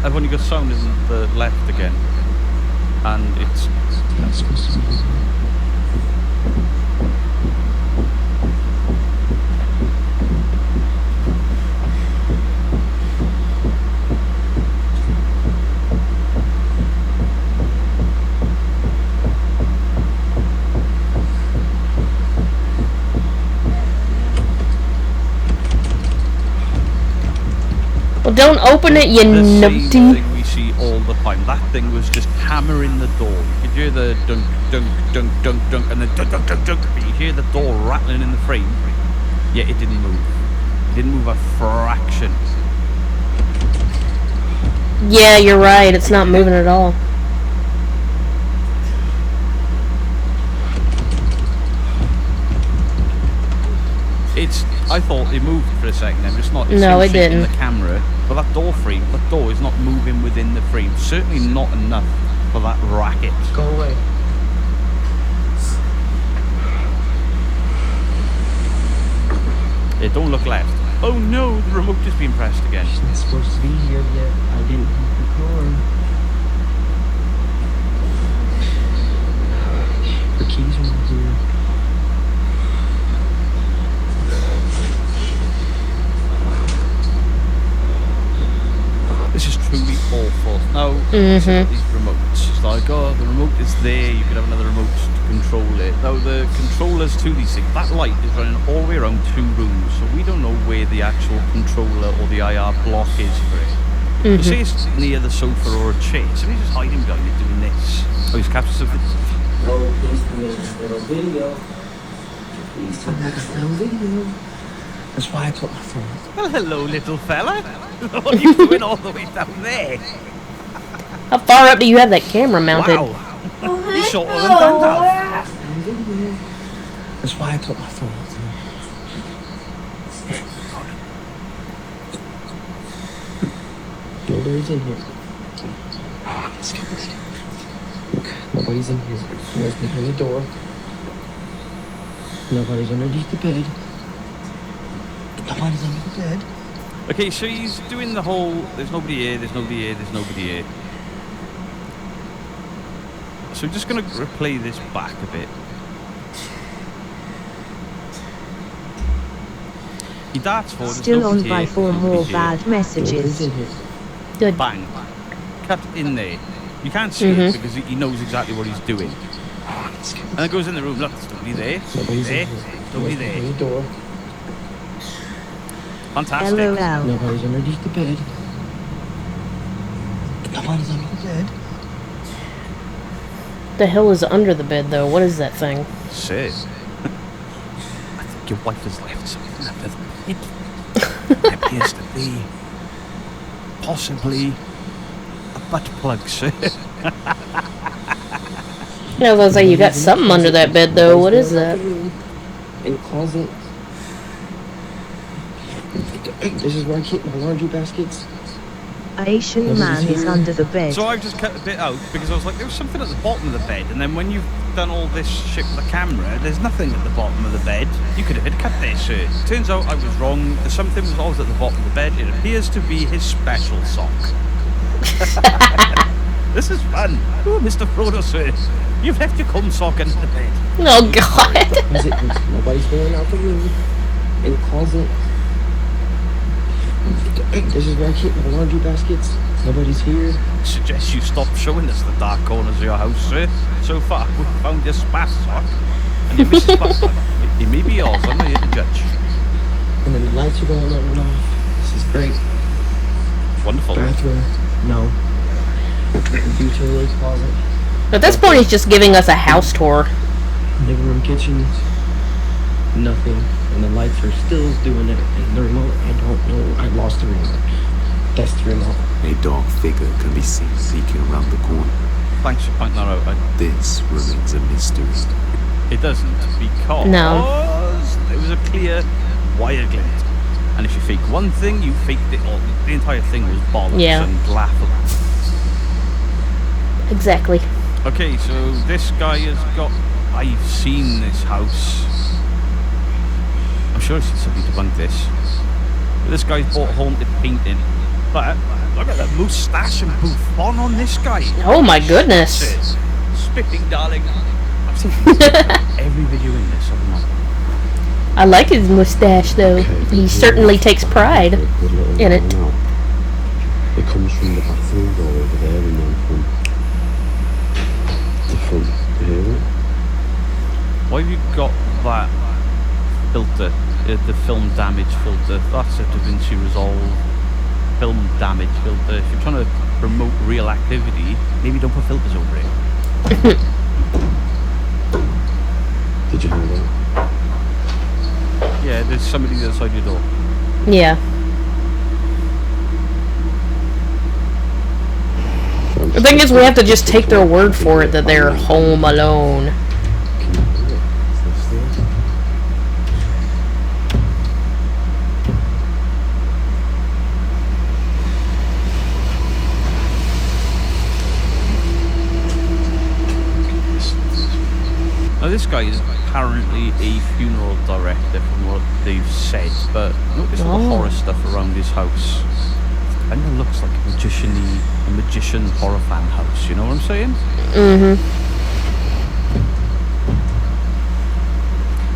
I've only got sound in the left again, and it's not supposed to be. Well, don't open it, you numpty. Thing we see all the time. That thing was just hammering the door. You could hear the dunk, dunk, dunk, dunk, dunk, and then dunk, dunk, dunk, dunk. But you hear the door rattling in the frame. Yet it didn't move. It didn't move a fraction. Yeah, you're right. It's not moving at all. I thought it moved for a second, and it's not. It's no, it didn't. In the camera, but that door is not moving within the frame. Certainly not enough for that racket. Go away. It don't look left. Oh no, the remote is being pressed again. She's not supposed to be here yet. I didn't hit the car. The keys are in here. This is truly awful. Now, these remotes. It's like, oh, the remote is there, you could have another remote to control it. Now, the controllers to these things, that light is running all the way around 2 rooms, so we don't know where the actual controller or the IR block is for it. You see it's near the sofa or a chair, so he's just hiding behind it doing this. Oh, he's captured something. Oh, please come in. Little video. Please come back a video. That's why I put my phone. Well, hello, little fella. What are you doing all the way down there? How far up do you have that camera mounted? Wow. He's shorter than Gandalf. That's why I put my phone. Nobody's in here. Let's go. Nobody's in here. Nobody's behind the door. Nobody's underneath the bed. Nobody's under the bed. Okay, so he's doing the whole, there's nobody here, there's nobody here, there's nobody here. So I'm just going to replay this back a bit. He darts forward. Still on by 4 more bad messages. Good. Bang. Cut in there. You can't see it because he knows exactly what he's doing. And it goes in the room. Look, there's nobody there. Nobody there. Nobody there. Fantastic. LOL. Nobody's underneath the bed. Nobody's under the bed. The hell is under the bed, though? What is that thing? Shit. I think your wife has left something under the bed. It appears to be possibly a butt plug, sir. I was gonna say, you got something under that bed, though. What is that? In the closet. This is where I keep my laundry baskets. Asian man is under the bed. So I've just cut a bit out because I was like, there was something at the bottom of the bed, and then when you've done all this shit with the camera, there's nothing at the bottom of the bed. You could have been cut there, sir. Turns out I was wrong. The something was always at the bottom of the bed. It appears to be his special sock. This is fun. Oh, Mr. Frodo, sir. You've left your cum sock under the bed. Oh, God. Nobody's going out the room. In the closet. This is where I keep my laundry baskets. Nobody's here. I suggest you stop showing us the dark corners of your house, sir. So far, we've found your spas sock and your Mrs. Butler. It may be yours, I'm not here to judge. And then the lights are going on and off. This is great. Wonderful. Bathroom. No. Utility closet. At this point, he's just giving us a house tour. Living room, kitchen. Nothing. And the lights are still doing it. And the remote, I don't know. I lost the remote. That's the remote. A dark figure can be seen peeking around the corner. thanks for pointing that out. This remains a mystery. It doesn't, because there was a clear wire glint. And if you fake one thing, you faked it all. The entire thing was bollocks and laughable. Exactly. Okay, so this guy has got... I've seen this house. I'm sure I've seen somebody debunk this. But this guy's bought haunted painting. But look at the moustache and bouffon on this guy. Oh my goodness. Spitting, darling. I've seen every video in this, haven't I? I like his mustache though. He certainly takes pride in it. It comes from the bathroom door over there and then from the front here. Why have you got that filter, the film damage filter? That's a DaVinci Resolve film damage filter. If you're trying to promote real activity, maybe don't put filters over it. Did you know that? Yeah, there's somebody outside your door. Yeah. The thing is, we have to just take their word for it that they're home alone. Now this guy is apparently a funeral director from what they've said, but notice all the horror stuff around his house. It kind of looks like a magician horror fan house, you know what I'm saying?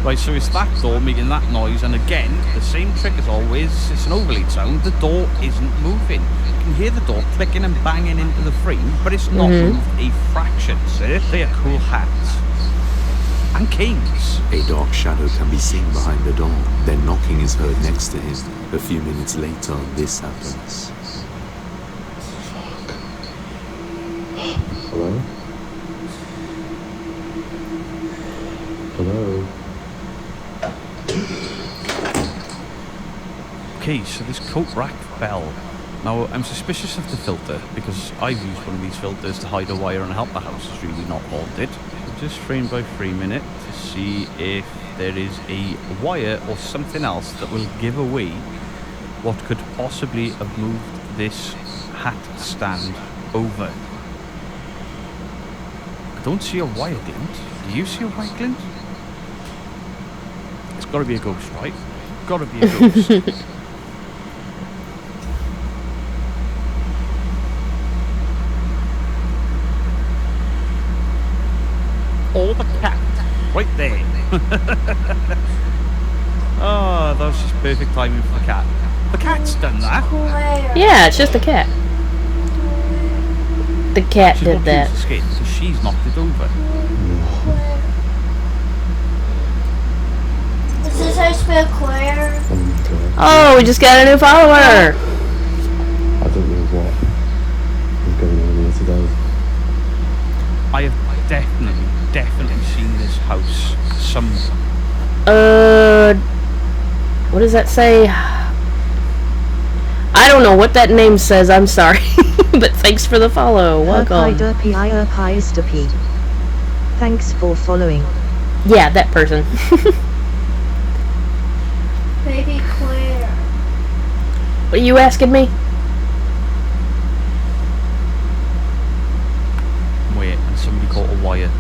Right, so it's that door making that noise, and again, the same trick as always, it's an overlaid sound, the door isn't moving. You can hear the door clicking and banging into the frame, but it's not moved a fraction, sir. They are cool hats. And canes. A dark shadow can be seen behind the door. Then knocking is heard next to him. A few minutes later, this happens. Hello? Hello? Okay, so this coat rack fell. Now, I'm suspicious of the filter, because I've used one of these filters to hide a wire and help the house is really not haunted. Just frame by frame in it to see if there is a wire or something else that will give away what could possibly have moved this hat stand over. I don't see a wire glint. Do you see a wire glint? It's got to be a ghost, right? Got to be a ghost. Or the cat, right there. Oh, that was just perfect timing for the cat. The cat's done that. Yeah, it's just a cat. The cat did that. So she's knocked it over. Is this how you spell Claire? Oh, we just got a new follower. I don't know what is going on here today. I have definitely seen this house somewhere. What does that say? I don't know what that name says, I'm sorry. But thanks for the follow. Welcome. Thanks for following. Yeah, that person. Baby Claire. What are you asking me? Wait, and somebody caught a wire.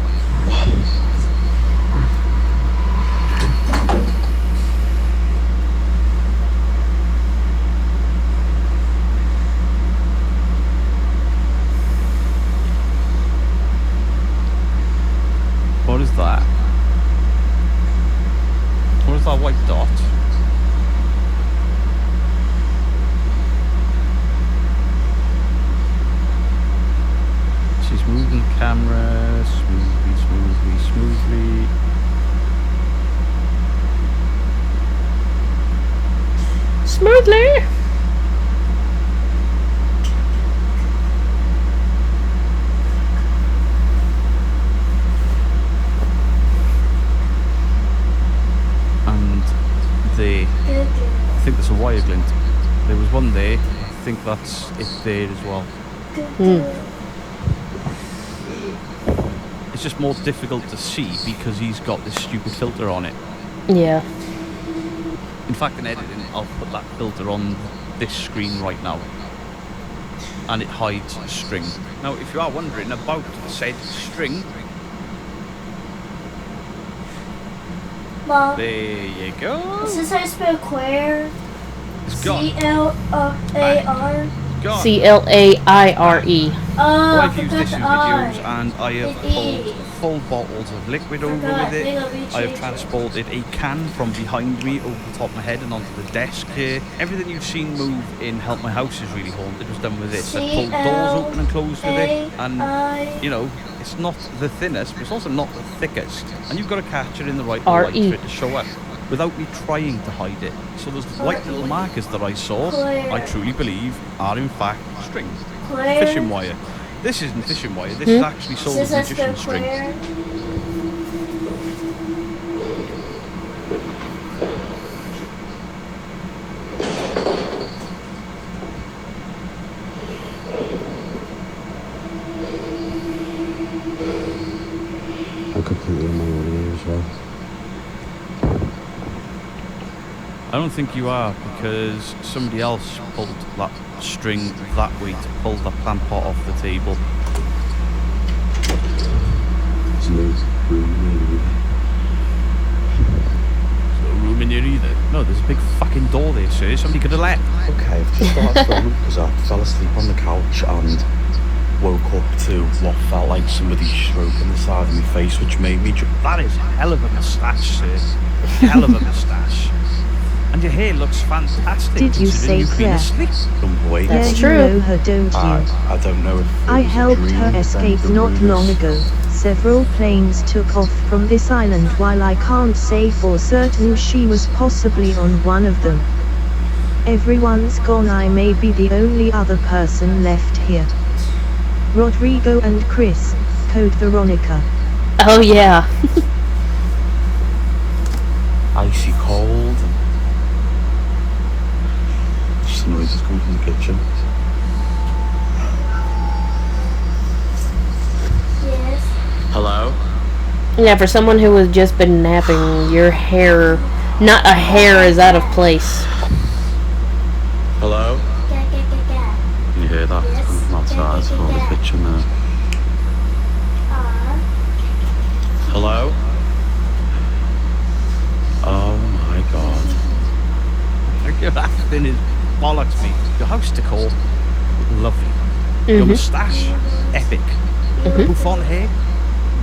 What is that? What is that white dot? She's moving the camera smoothly. Smoothly. I think there's a wire glint. There was one there. I think that's it there as well. It's just more difficult to see because he's got this stupid filter on it. Yeah. In fact, in editing, I'll put that filter on this screen right now. And it hides string. Now, if you are wondering about said string, Mom, there you go. is this how you spell queer? It's gone. C-L-A-R? Gone. C-L-A-I-R-E. Oh, I've used this in videos and I have pulled full bottles of liquid over with it. I have transported a can from behind me over the top of my head and onto the desk here. Everything you've seen move in Help My House is Really Haunted was done with this. I pulled doors open and closed with it, and you know, it's not the thinnest, but it's also not the thickest. And you've got to catch it in the right light for it to show up without me trying to hide it. So those white little markers that I saw, I truly believe are in fact string. Fishing wire. This isn't fishing wire, this is actually sold as magician string. I'm completely on my own here as well. I don't think you are, because somebody else pulled that string that way to pull the plant pot off the table. There's no room in here. There's no room in here either. No, there's a big fucking door there, sir. Somebody could have left. Okay, I've just got off film because I fell asleep on the couch and woke up to what felt like somebody stroking the side of my face, which made me jump. That is a hell of a moustache, sir. Hell of a moustache. And your hair looks fantastic. Did you say Claire? Wait, yeah, you know her, don't you? I don't know if I helped her escape not long ago. Several planes took off from this island while I can't say for certain she was possibly on one of them. Everyone's gone, I may be the only other person left here. Rodrigo and Chris, code Veronica. Oh yeah. Icy cold. Just noises coming from the kitchen. Yes. Hello? Yeah, for someone who has just been napping, your hair, not a hair is out of place. Hello? Can you hear that? It's coming from outside from the kitchen there. Hello? Oh my god. Your acting is bollocks, me. Your house decor, lovely. Your moustache, epic. Bouffant hair,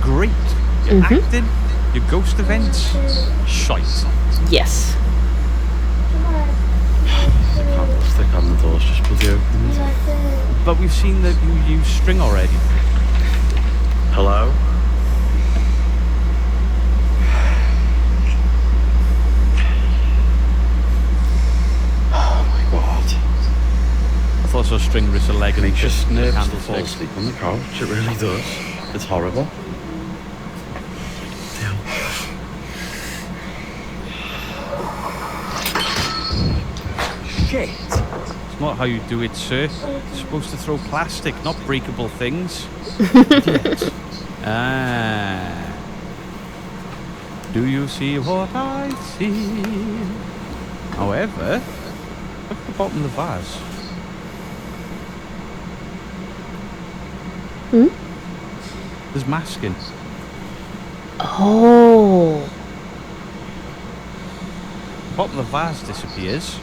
great. Your acting, your ghost events, shite. Yes. Stick on the door's just bloody opened. But we've seen that you use string already. Hello? Oh my god. I thought I saw a string wrist a leg and It just nerves to fall candlestick. asleep on the couch, it really does. It's horrible. Damn. Shit! It's not how you do it, sir. You're supposed to throw plastic, not breakable things. Ah. Do you see what I see? However, look at the bottom of the vase. There's masking. Oh. The bottom of the vase disappears.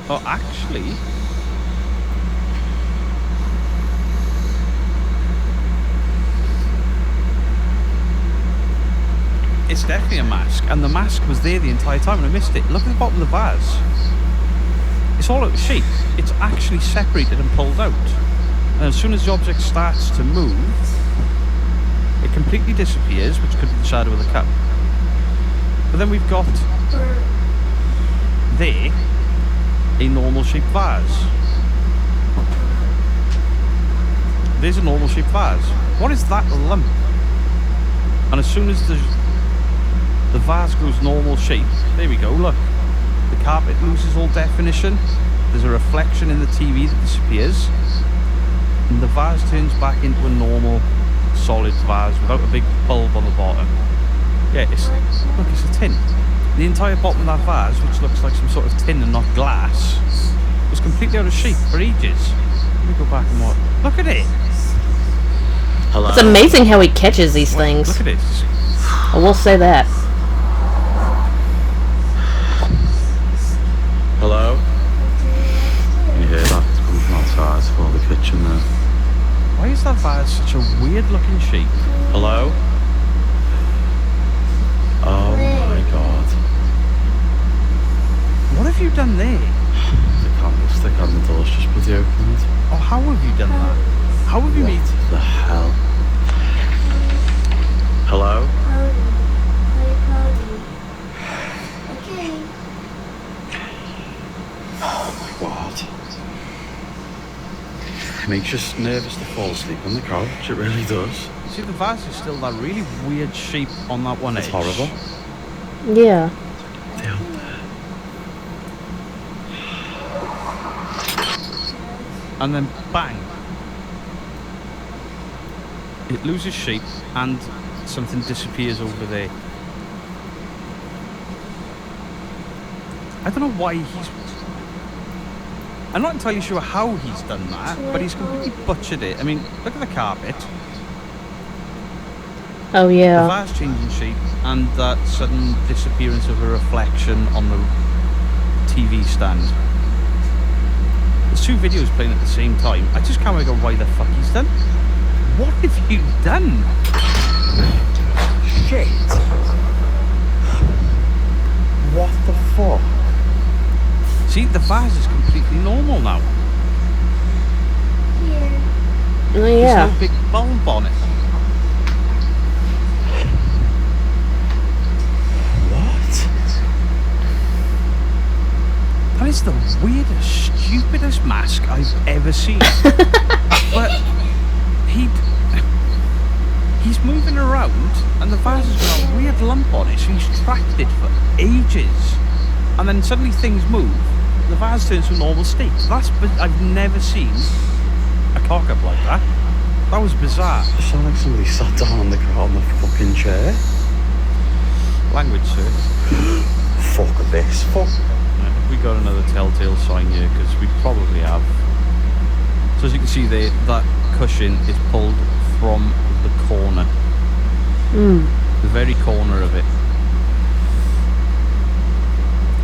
Oh, actually, it's definitely a mask, and the mask was there the entire time and I missed it. Look at the bottom of the vase. It's all out of shape. It's actually separated and pulled out. And as soon as the object starts to move, it completely disappears, which could be the shadow of the cup. But then we've got there a normal shaped vase. There's a normal shaped vase. What is that lump? And as soon as the vase goes normal shape, there we go, look. The carpet loses all definition. There's a reflection in the TV that disappears. and the vase turns back into a normal, solid vase without a big bulb on the bottom. Yeah, it's a tin. The entire bottom of that vase, which looks like some sort of tin and not glass, was completely out of shape for ages. Let me go back and watch. Look at it. Hello? It's amazing how he catches these things. Look at it. I will say that. Hello? Can you hear that? It's coming from outside for the kitchen there. Why is that vase such a weird looking shape? Hello? Oh my god. What have you done there? The candlestick on the door's just bloody opened. Oh, how have you done that? How have you made... What the hell? Hello? Okay. Oh my god. It makes you nervous to fall asleep on the couch, it really does. See, the vase is still that really weird shape on that one edge. It's horrible. Yeah. And then bang, it loses shape and something disappears over there. I don't know why I'm not entirely sure how he's done that, but he's completely butchered it. I mean, look at the carpet. Oh, yeah. The vase changing shape and that sudden disappearance of a reflection on the TV stand. There's two videos playing at the same time. I just can't work out why the fuck he's done. What have you done? Shit. What the fuck? See, the vase is completely normal now. Oh, There's yeah. no big bulb on it. What? That is the weirdest, stupidest mask I've ever seen. But he's moving around and the vase has got a weird lump on it, so he's tracked it for ages. And then suddenly things move, the vase turns to a normal state. I've never seen a cock-up like that. That was bizarre. It sounded like somebody sat down on the fucking chair. Language, sir. Fuck this. Fuck. We got another telltale sign here, because we probably have. So as you can see there, that cushion is pulled from the corner. The very corner of it.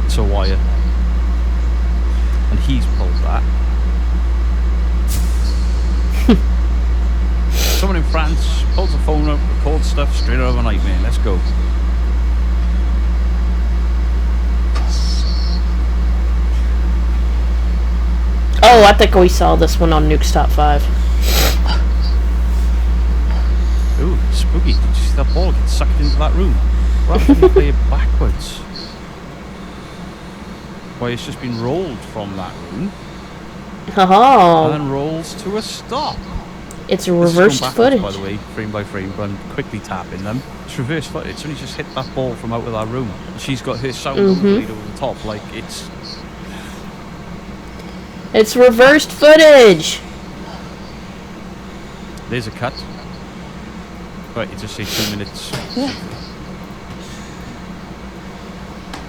It's a wire. And he's pulled that. Someone in France pulls the phone up, records stuff straight out of a nightmare. Let's go. Oh, I think we saw this one on Nuke's Top 5. Ooh, spooky. Did you see that ball get sucked into that room? What happens when you play it backwards? Why, it's just been rolled from that room. Oh. And then rolls to a stop. It's reversed footage. By the way, frame by frame, but I'm quickly tapping them. It's reverse footage. Somebody just hit that ball from out of that room. She's got her sound overlaid over the top, like it's... It's reversed footage! There's a cut. Right, you just say 2 minutes.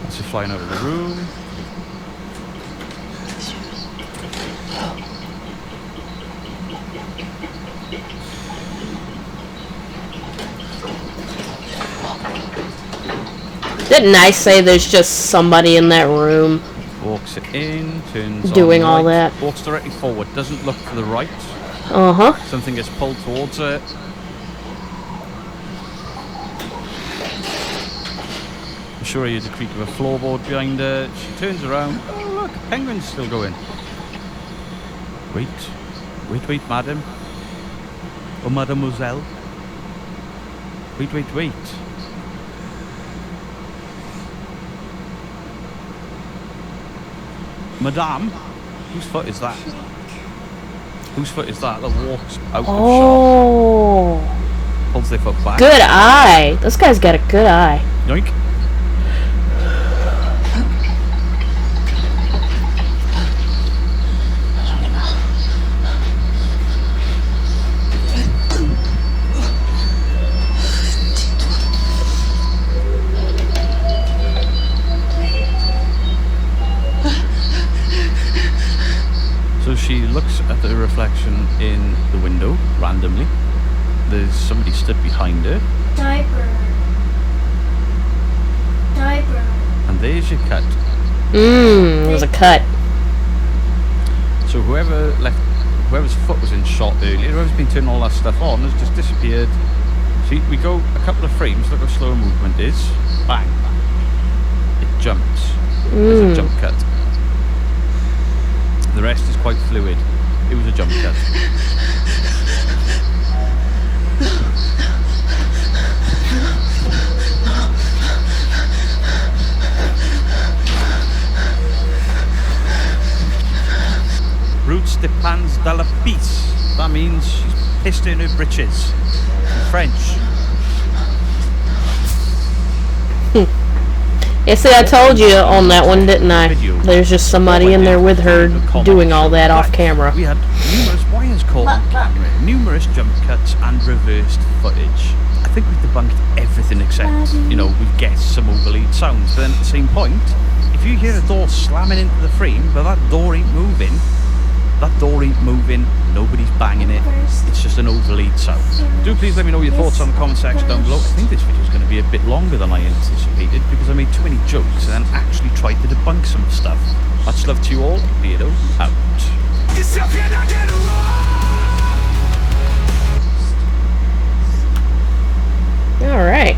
That's her flying out of the room. Didn't I say there's just somebody in that room? Walks it in, turns doing on all light, that. walks directly forward, doesn't look to the right. Something gets pulled towards her. I'm sure you hear the creak of a floorboard behind her. She turns around. Oh look, penguin's still going. Wait, madam. Oh, mademoiselle. Wait. Madame, whose foot is that? Whose foot is that walks out of shot? Pulls their foot back. Good eye. This guy's got a good eye. Yoink. she looks at the reflection in the window randomly. There's somebody stood behind her. Diaper. And there's your cut. There's a cut. So whoever's foot was in shot earlier, whoever's been turning all that stuff on has just disappeared. See, we go a couple of frames, look how slow movement is. Bang. It jumps. There's a jump cut. The rest is quite fluid. It was a jump cut. Roots de pans de la pisse. That means she's pissed in her britches. In French. Yeah, see, I told you on that one, didn't I? There's just somebody in there with her doing all that off camera. We had numerous wires caught on camera, numerous jump cuts and reversed footage. I think we've debunked everything except, we've guessed some overlaid sounds. But then at the same point, if you hear a door slamming into the frame, but that door ain't moving, nobody's banging it, it's just an overlaid sound. Do please let me know your thoughts on the comment section down below. I think this video is going to be a bit longer than I anticipated because I made too many jokes and then actually tried to debunk some stuff. Much love to you all, Beardo out. Alright.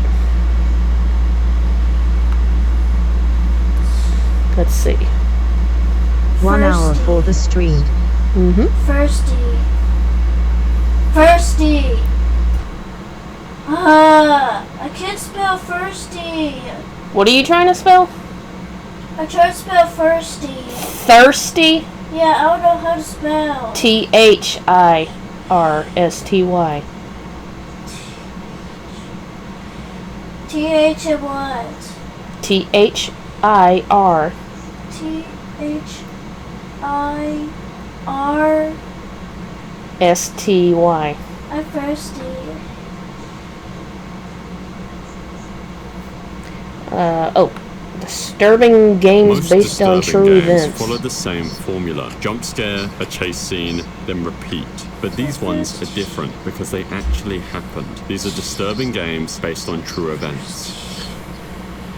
Let's see. 1 hour for the stream. Firsty. I can't spell firsty. What are you trying to spell? I tried to spell firsty. Thirsty? Yeah, I don't know how to spell. T-H-I-R-S-T-Y. T-H and what? T-H-I-R. T-H-I-R. S-T-Y. I'm thirsty. Disturbing games based on true events. Follow the same formula. Jump scare, a chase scene, then repeat. But these ones are different because they actually happened. These are disturbing games based on true events.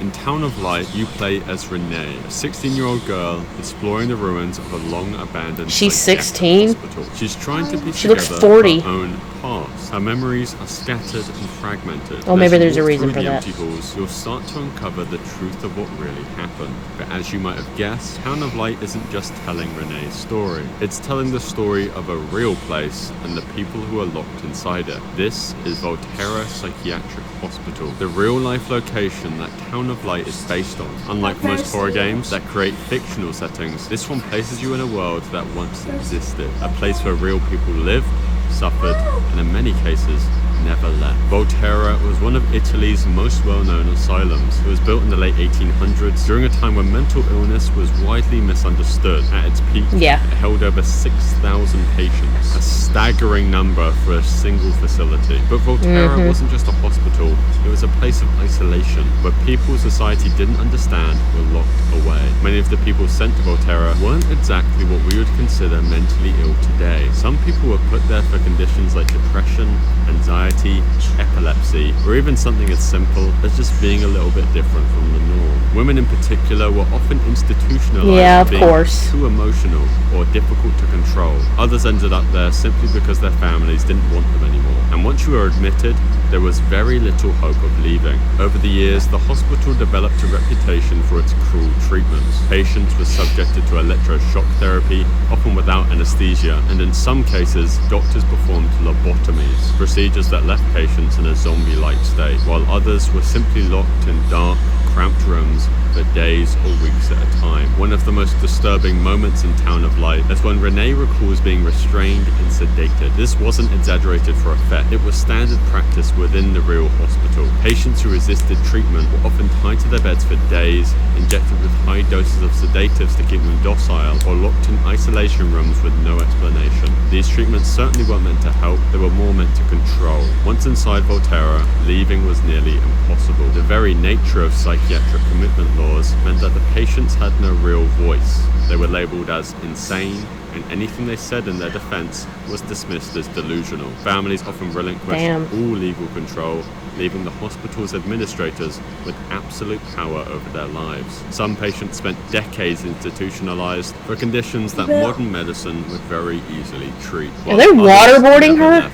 In Town of Light, you play as Renee, a 16-year-old girl exploring the ruins of a long-abandoned She's 16? hospital. She's trying to piece She looks together 40. her own past. Her memories are scattered and fragmented. Oh, maybe As you there's a walk reason through for the that. empty halls, you'll start to uncover the truth of what really happened. But as you might have guessed, Town of Light isn't just telling Renee's story. It's telling the story of a real place and the people who are locked inside it. This is Volterra Psychiatric Hospital, the real-life location that Town of Light is based on. Unlike most horror games that create fictional settings, this one places you in a world that once existed. A place where real people lived, suffered, and in many cases, never left. Volterra was one of Italy's most well-known asylums. It was built in the late 1800s during a time when mental illness was widely misunderstood. At its peak, it held over 6,000 patients, a staggering number for a single facility. But Volterra wasn't just a hospital, it was a place of isolation, where people society didn't understand were locked away. Many of the people sent to Volterra weren't exactly what we would consider mentally ill today. Some people were put there for conditions like depression, anxiety, epilepsy, or even something as simple as just being a little bit different from the norm. Women in particular were often institutionalized for being too emotional or difficult to control. Others ended up there simply because their families didn't want them anymore. And once you were admitted, there was very little hope of leaving. Over the years, the hospital developed a reputation for its cruel treatments. Patients were subjected to electroshock therapy, often without anesthesia, and in some cases, doctors performed lobotomies, procedures that left patients in a zombie-like state, while others were simply locked in dark, cramped rooms for days or weeks at a time. One of the most disturbing moments in Town of Light is when Renee recalls being restrained and sedated. This wasn't exaggerated for effect. It was standard practice within the real hospital. Patients who resisted treatment were often tied to their beds for days, injected with high doses of sedatives to keep them docile, or locked in isolation rooms with no explanation. These treatments certainly weren't meant to help, they were more meant to control. Once inside Volterra, leaving was nearly impossible. The very nature of psychiatric commitment law laws meant that the patients had no real voice. They were labeled as insane, and anything they said in their defense was dismissed as delusional. Families often relinquished all legal control, leaving the hospital's administrators with absolute power over their lives. Some patients spent decades institutionalized for conditions that modern medicine would very easily treat. Are they waterboarding her?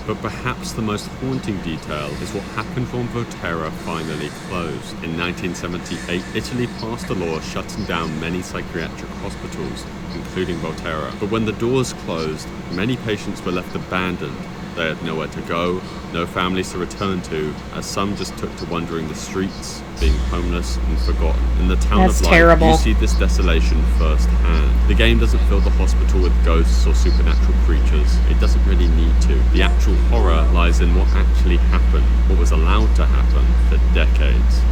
But perhaps the most haunting detail is what happened when Volterra finally closed. In 1978, Italy passed a law shutting down many psychiatric hospitals, including Volterra. But when the doors closed, many patients were left abandoned. They had nowhere to go, no families to return to, as some just took to wandering the streets, being homeless and forgotten. In the town of life, you see this desolation firsthand. The game doesn't fill the hospital with ghosts or supernatural creatures. It doesn't really need to. The actual horror lies in what actually happened, what was allowed to happen for decades.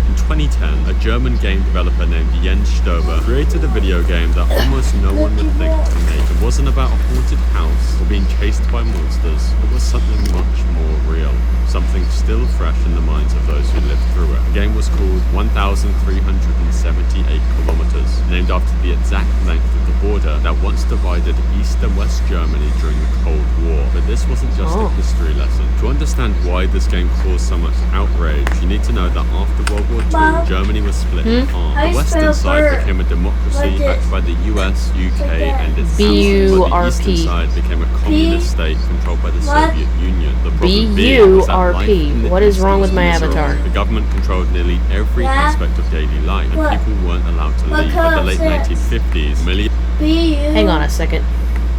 In 2010, a German game developer named Jens Stober created a video game that almost no one would think to make. It wasn't about a haunted house or being chased by monsters. It was something much more real, something still fresh in the minds of those who lived through it. The game was called 1,378 Kilometers, named after the exact length of the border that once divided East and West Germany during the Cold War. But this wasn't just a history lesson. To understand why this game caused so much outrage, you need to know that after World War II, Germany was split in half. The western side became a democracy backed by the US, UK, and its allies, while the eastern side became a communist state controlled by the Soviet Union. The problem being was that life in the What is wrong with my miserable. avatar? The government controlled nearly every aspect of daily life, and people weren't allowed to leave. By the late 1950s, millions... Hang on a second.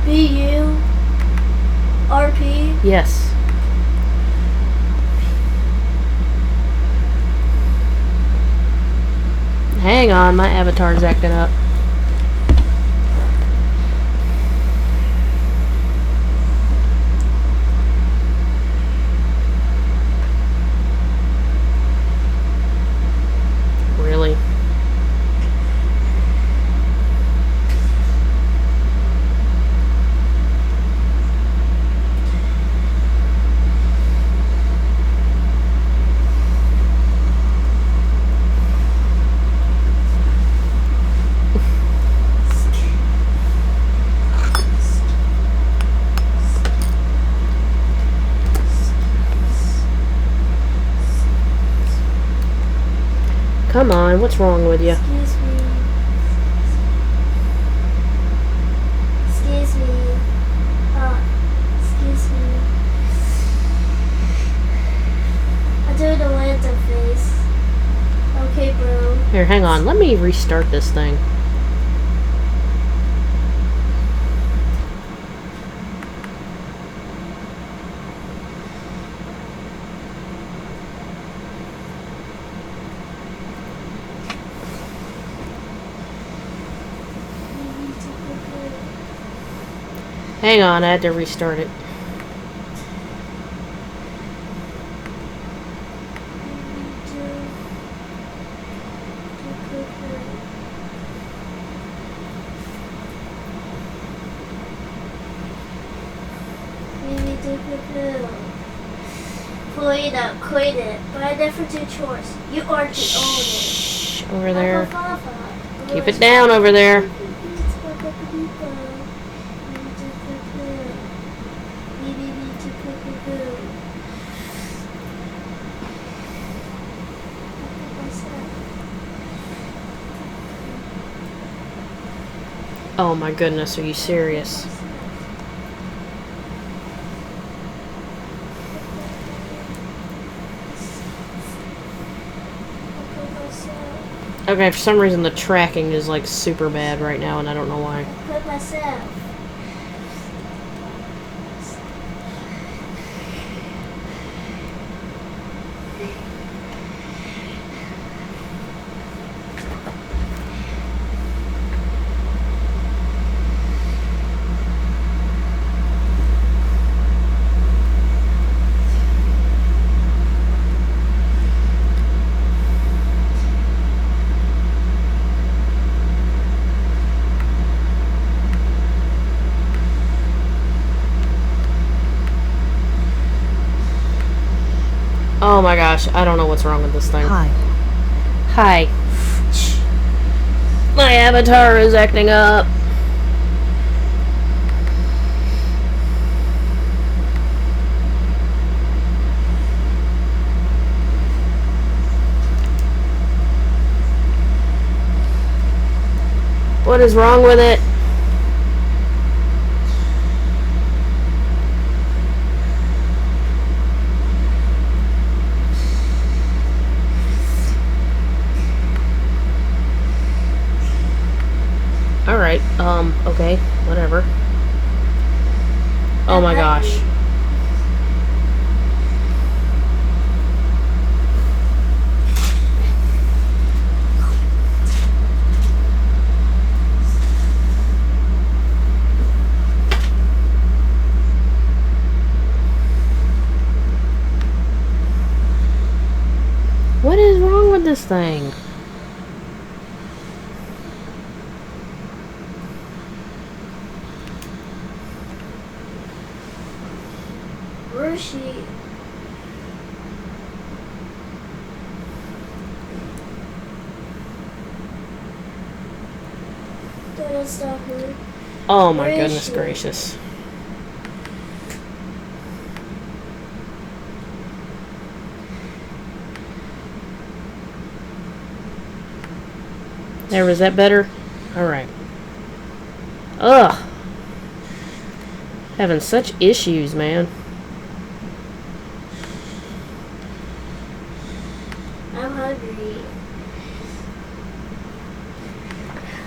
BURP? Yes. Hang on, my avatar's acting up. Really? Come on, what's wrong with you? Excuse me. Excuse me. Excuse me. I do the lantern face. Okay, bro. Here, hang on. Let me restart this thing. Hang on, I had to restart it. Quit it. But I never do chores. You are the owner. Over there. Keep it down over there. Oh my goodness, are you serious? Okay, for some reason the tracking is like super bad right now and I don't know why. Put myself. Oh my gosh, I don't know what's wrong with this thing. Hi. Hi. My avatar is acting up. What is wrong with it? Alright, okay, whatever. Oh my gosh. What is wrong with this thing? Where is she? That's not her. Oh my Where is goodness she? gracious. There, was that better? Alright. Ugh. Having such issues, man. I'm hungry.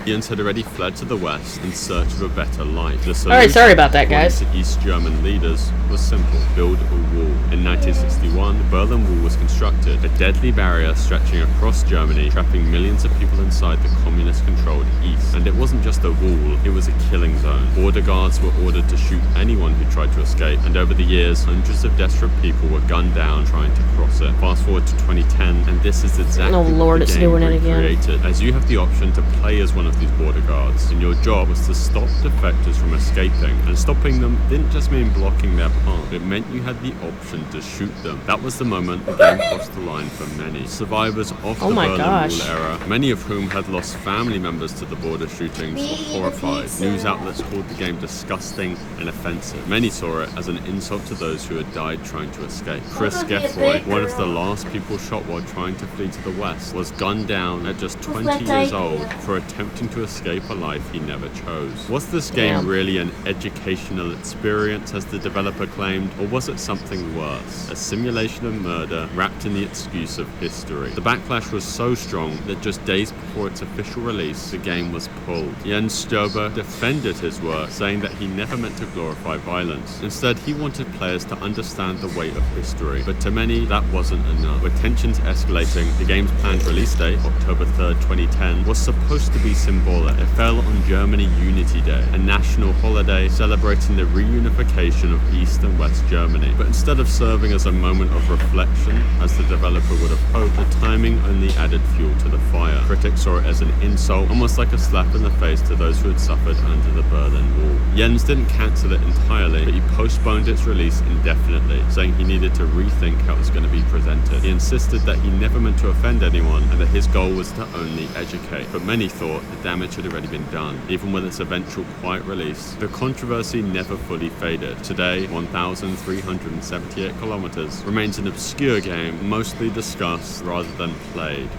Europeans had already fled to the west in search of a better life. The Alright, sorry about that, guys. according to East German leaders was simple: build a wall. In 1961, the Berlin Wall was constructed, a deadly barrier stretching across Germany, trapping millions of people inside the communist-controlled East. And it wasn't just a wall, it was a killing zone. Border guards were ordered to shoot anyone who tried to escape, and over the years, hundreds of desperate people were gunned down trying to cross it. Fast forward to 2010, and this is exactly Oh Lord, what the it's game doing it again. recreated, as you have the option to play as one of these border guards, and your job was to stop defectors from escaping. And stopping them didn't just mean blocking their path, it meant you had the option to shoot them. That was the moment the game crossed the line for many. Survivors of the Berlin Wall era, many of whom had lost family members to the border shootings, were horrified. News outlets called the game disgusting and offensive. Many saw it as an insult to those who had died trying to escape. Chris Geffroy, one of the last people shot while trying to flee to the west, was gunned down at just 20 years old for attempting to escape a life he never chose. Was this game really an educational experience, as the developer claimed, or was it something worse? A simulation of murder wrapped in the excuse of history. The backlash was so strong that just days before its official release, the game was pulled. Jens Stober defended his work, saying that he never meant to glorify violence. Instead, he wanted players to understand the weight of history. But to many, that wasn't enough. With tensions escalating, the game's planned release date, October 3rd, 2010, was supposed to be symbolic. It fell on Germany Unity Day, a national holiday celebrating the reunification of East and West Germany. But instead of serving as a moment of reflection, as the developer would have hoped, the timing only added fuel to the fire. Critics saw it as an insult, almost like a slap in the face to those who had suffered under the Berlin Wall. Jens didn't cancel it entirely, but he postponed its release indefinitely, saying he needed to rethink how it was going to be presented. He insisted that he never meant to offend anyone and that his goal was to only educate. But many thought the damage had already been done, even with its eventual quiet release. The controversy never fully faded. Today, 1,378 kilometers remains an obscure game, mostly discussed rather than played.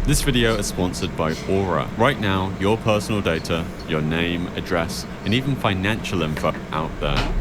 This video is sponsored by Aura. Right now, your personal data, your name, address, and even financial info out there.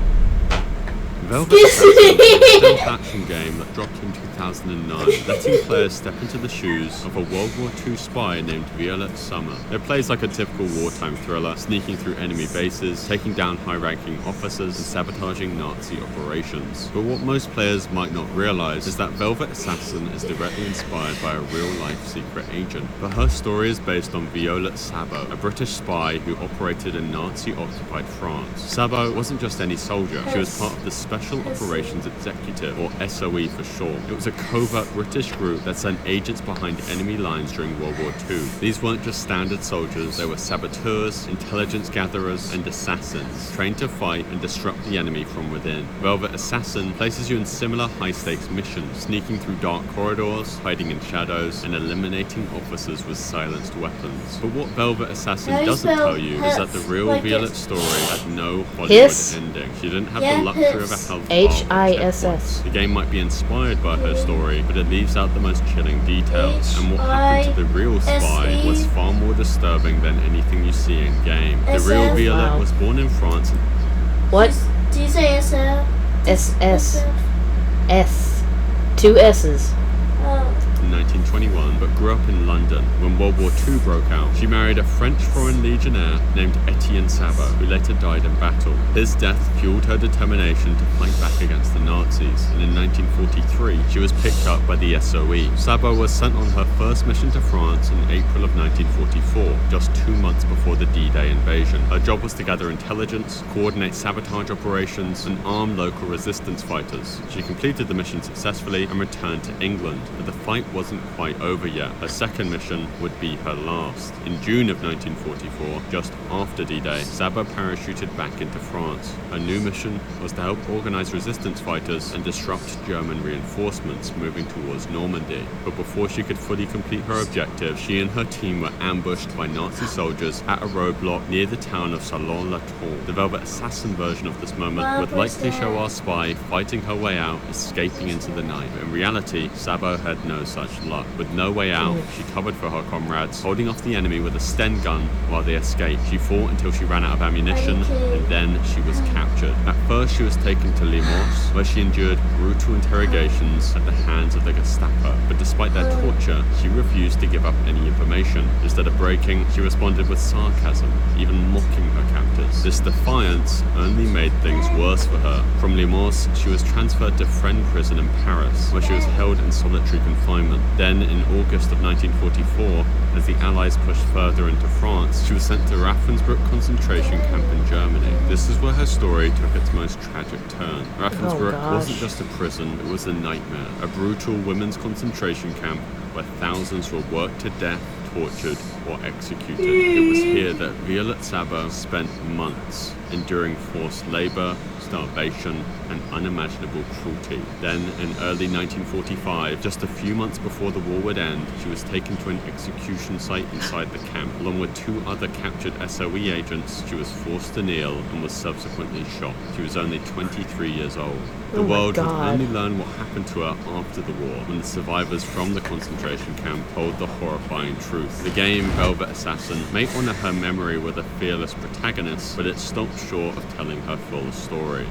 Velvet Assassin is a stealth action game that dropped in 2009, letting players step into the shoes of a World War II spy named Violet Summer. It plays like a typical wartime thriller, sneaking through enemy bases, taking down high-ranking officers, and sabotaging Nazi operations. But what most players might not realize is that Velvet Assassin is directly inspired by a real-life secret agent. But her story is based on Violet Sabo, a British spy who operated in Nazi-occupied France. Sabo wasn't just any soldier, she was part of the Special Operations Executive, or SOE for short. It was a covert British group that sent agents behind enemy lines during World War II. These weren't just standard soldiers, they were saboteurs, intelligence gatherers, and assassins, trained to fight and disrupt the enemy from within. Velvet Assassin places you in similar high-stakes missions, sneaking through dark corridors, hiding in shadows, and eliminating officers with silenced weapons. But what Velvet Assassin doesn't tell you is that the real Violet story had no Hollywood ending. She didn't have the luxury of a health HISS. The game might be inspired by her story, but it leaves out the most chilling details. And what happened to the real spy was far more disturbing than anything you see in game. The real Violet was born in France. What? Do you say SF? SS. S. 2 S's. In 1921, but grew up in London. When World War II broke out, she married a French Foreign Legionnaire named Etienne Sabo, who later died in battle. His death fueled her determination to fight back against the Nazis, and in 1943, she was picked up by the SOE. Sabo was sent on her first mission to France in April of 1944, just 2 months before the D-Day invasion. Her job was to gather intelligence, coordinate sabotage operations, and arm local resistance fighters. She completed the mission successfully and returned to England, but the fight wasn't quite over yet. Her second mission would be her last. In June of 1944, just after D-Day, Sabo parachuted back into France. Her new mission was to help organize resistance fighters and disrupt German reinforcements moving towards Normandy. But before she could fully complete her objective, she and her team were ambushed by Nazi soldiers at a roadblock near the town of Salon-la-Tour. The Velvet Assassin version of this moment would likely show our spy fighting her way out, escaping into the night. But in reality, Sabo had no such luck. With no way out, she covered for her comrades, holding off the enemy with a Sten gun while they escaped. She fought until she ran out of ammunition, and then she was captured. At first, she was taken to Limoges, where she endured brutal interrogations at the hands of the Gestapo. But despite their torture, she refused to give up any information. Instead of breaking, she responded with sarcasm, even mocking her captors. This defiance only made things worse for her. From Limoges, she was transferred to Fresnes prison in Paris, where she was held in solitary confinement. Then, in August of 1944, as the Allies pushed further into France, she was sent to Ravensbrück concentration camp in Germany. This is where her story took its most tragic turn. Ravensbrück wasn't just a prison, it was a nightmare. A brutal women's concentration camp where thousands were worked to death, tortured, or executed. It was here that Violet Sabo spent months enduring forced labor, starvation, and unimaginable cruelty. Then, in early 1945, just a few months before the war would end, she was taken to an execution site inside the camp. Along with 2 other captured SOE agents, she was forced to kneel and was subsequently shot. She was only 23 years old. The world would only learn what happened to her after the war, when the survivors from the concentration camp told the horrifying truth. The game, Velvet Assassin, may honor her memory with a fearless protagonist, but it stopped short of telling her full story.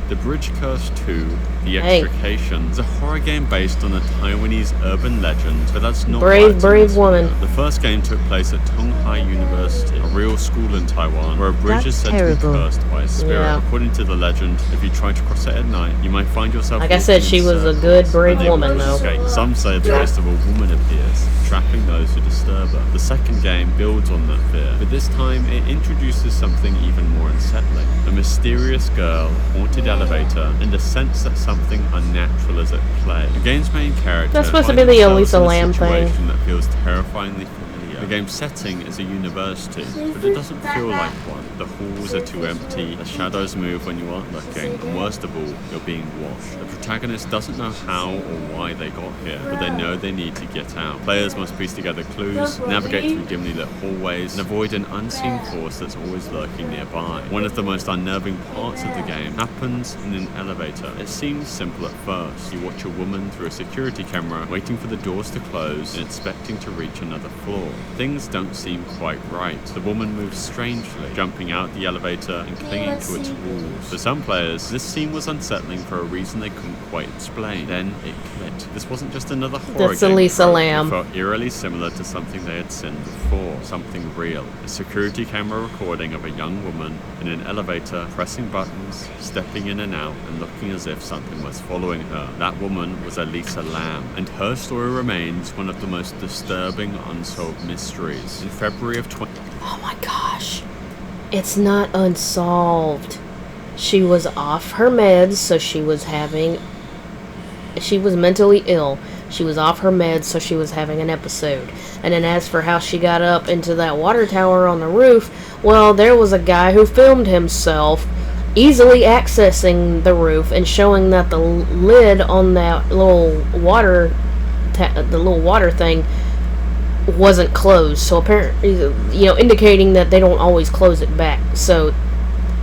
The Bridge Curse 2, The Extrication, is a horror game based on a Taiwanese urban legend, but that's not brave woman. The first game took place at Tonghai University, a real school in Taiwan, where a bridge is said to be cursed by a spirit. Yeah. According to the legend, if you try to cross it at night, you might find yourself like I said, she was a good, brave woman, though. Some say the ghost of a woman appears, trapping those who disturb her. The second game builds on that fear, but this time it introduces something even more unsettling. A mysterious girl, haunted elevator, and a sense that something unnatural is at play. The game's main character that's supposed to be the Elisa Lamb thing. That feels terrifyingly familiar. The game's setting is a university, but it doesn't feel like one. The halls are too empty, the shadows move when you aren't looking, and worst of all, you're being watched. The protagonist doesn't know how or why they got here, but they know they need to get out. Players must piece together clues, navigate through dimly lit hallways, and avoid an unseen force that's always lurking nearby. One of the most unnerving parts of the game happens in an elevator. It seems simple at first. You watch a woman through a security camera, waiting for the doors to close and expecting to reach another floor. Things don't seem quite right. The woman moves strangely, jumping out the elevator and clinging to its walls. For some players, this scene was unsettling for a reason they couldn't quite explain. Then it clicked. This wasn't just another horror That's game. Elisa Lamb. It felt eerily similar to something they had seen before. Something real. A security camera recording of a young woman in an elevator, pressing buttons, stepping in and out, and looking as if something was following her. That woman was Elisa Lamb, and her story remains one of the most disturbing unsolved mysteries. In February of Oh my gosh. It's not unsolved. she was off her meds, so she was mentally ill. She was off her meds, so she was having an episode. And then as for how she got up into that water tower on the roof, well, there was a guy who filmed himself easily accessing the roof and showing that the lid on that little water thing wasn't closed. So apparently, indicating that they don't always close it back. So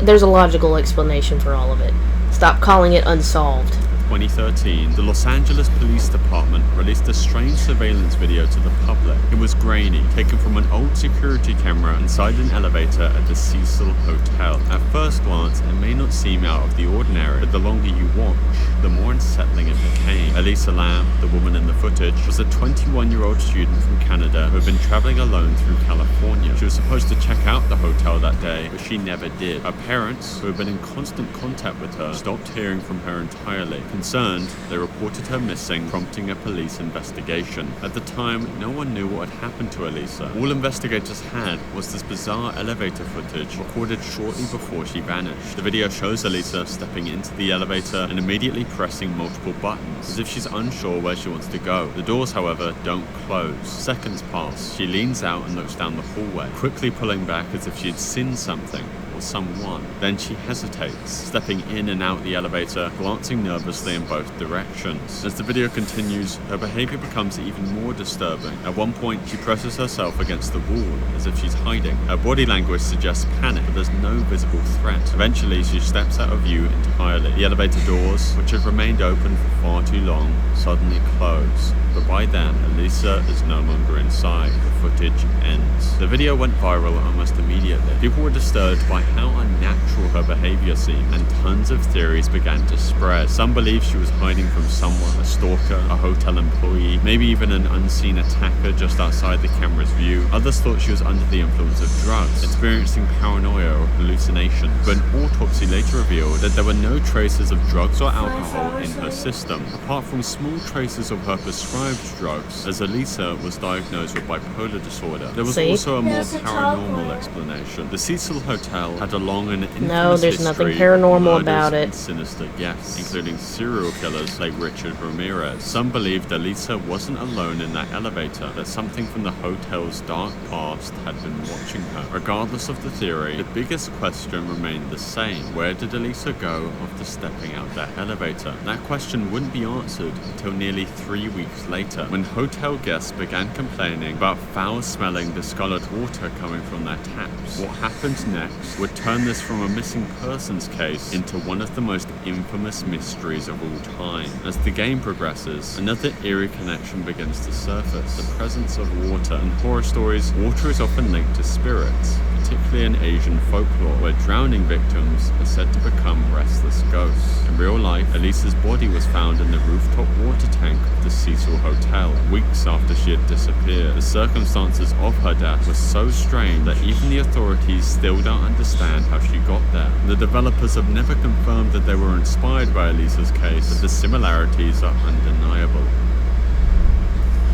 there's a logical explanation for all of it. Stop calling it unsolved. 2013, the Los Angeles Police Department released a strange surveillance video to the public. It was grainy, taken from an old security camera inside an elevator at the Cecil Hotel. At first glance, it may not seem out of the ordinary, but the longer you watch, the more unsettling it became. Elisa Lam, the woman in the footage, was a 21-year-old student from Canada who had been traveling alone through California. She was supposed to check out the hotel that day, but she never did. Her parents, who had been in constant contact with her, stopped hearing from her entirely. Concerned, they reported her missing, prompting a police investigation. At the time, no one knew what had happened to Elisa. All investigators had was this bizarre elevator footage recorded shortly before she vanished. The video shows Elisa stepping into the elevator and immediately pressing multiple buttons, as if she's unsure where she wants to go. The doors, however, don't close. Seconds pass. She leans out and looks down the hallway, quickly pulling back as if she had seen something or someone. Then she hesitates, stepping in and out the elevator, glancing nervously in both directions. As the video continues, her behavior becomes even more disturbing. At one point, she presses herself against the wall as if she's hiding. Her body language suggests panic, but there's no visible threat. Eventually, she steps out of view entirely. The elevator doors, which had remained open for far too long, suddenly close. But by then, Elisa is no longer inside. The footage ends. The video went viral almost immediately. People were disturbed by how unnatural her behavior seemed, and tons of theories began to spread. Some believed she was hiding from someone, a stalker, a hotel employee, maybe even an unseen attacker just outside the camera's view. Others thought she was under the influence of drugs, experiencing paranoia or hallucination. But an autopsy later revealed that there were no traces of drugs or alcohol in her system, apart from small traces of her prescribed drugs, as Elisa was diagnosed with bipolar disorder. There was also a more paranormal explanation. The Cecil Hotel had a long and infamous there's nothing history paranormal of about it. and sinister guests, including serial killers like Richard Ramirez. Some believed Elisa wasn't alone in that elevator, that something from the hotel's dark past had been watching her. Regardless of the theory, the biggest question remained the same. Where did Elisa go after stepping out that elevator? That question wouldn't be answered until nearly 3 weeks later, when hotel guests began complaining about foul-smelling, discolored water coming from their taps. What happened next would turn this from a missing persons case into one of the most infamous mysteries of all time. As the game progresses, another eerie connection begins to surface: the presence of water. In horror stories, water is often linked to spirits, particularly in Asian folklore, where drowning victims are said to become restless ghosts. In real life, Elisa's body was found in the rooftop water tank of the Cecil Hotel, weeks after she had disappeared. The circumstances of her death were so strange that even the authorities still don't understand how she got there. The developers have never confirmed that they were inspired by Elisa's case, but the similarities are undeniable.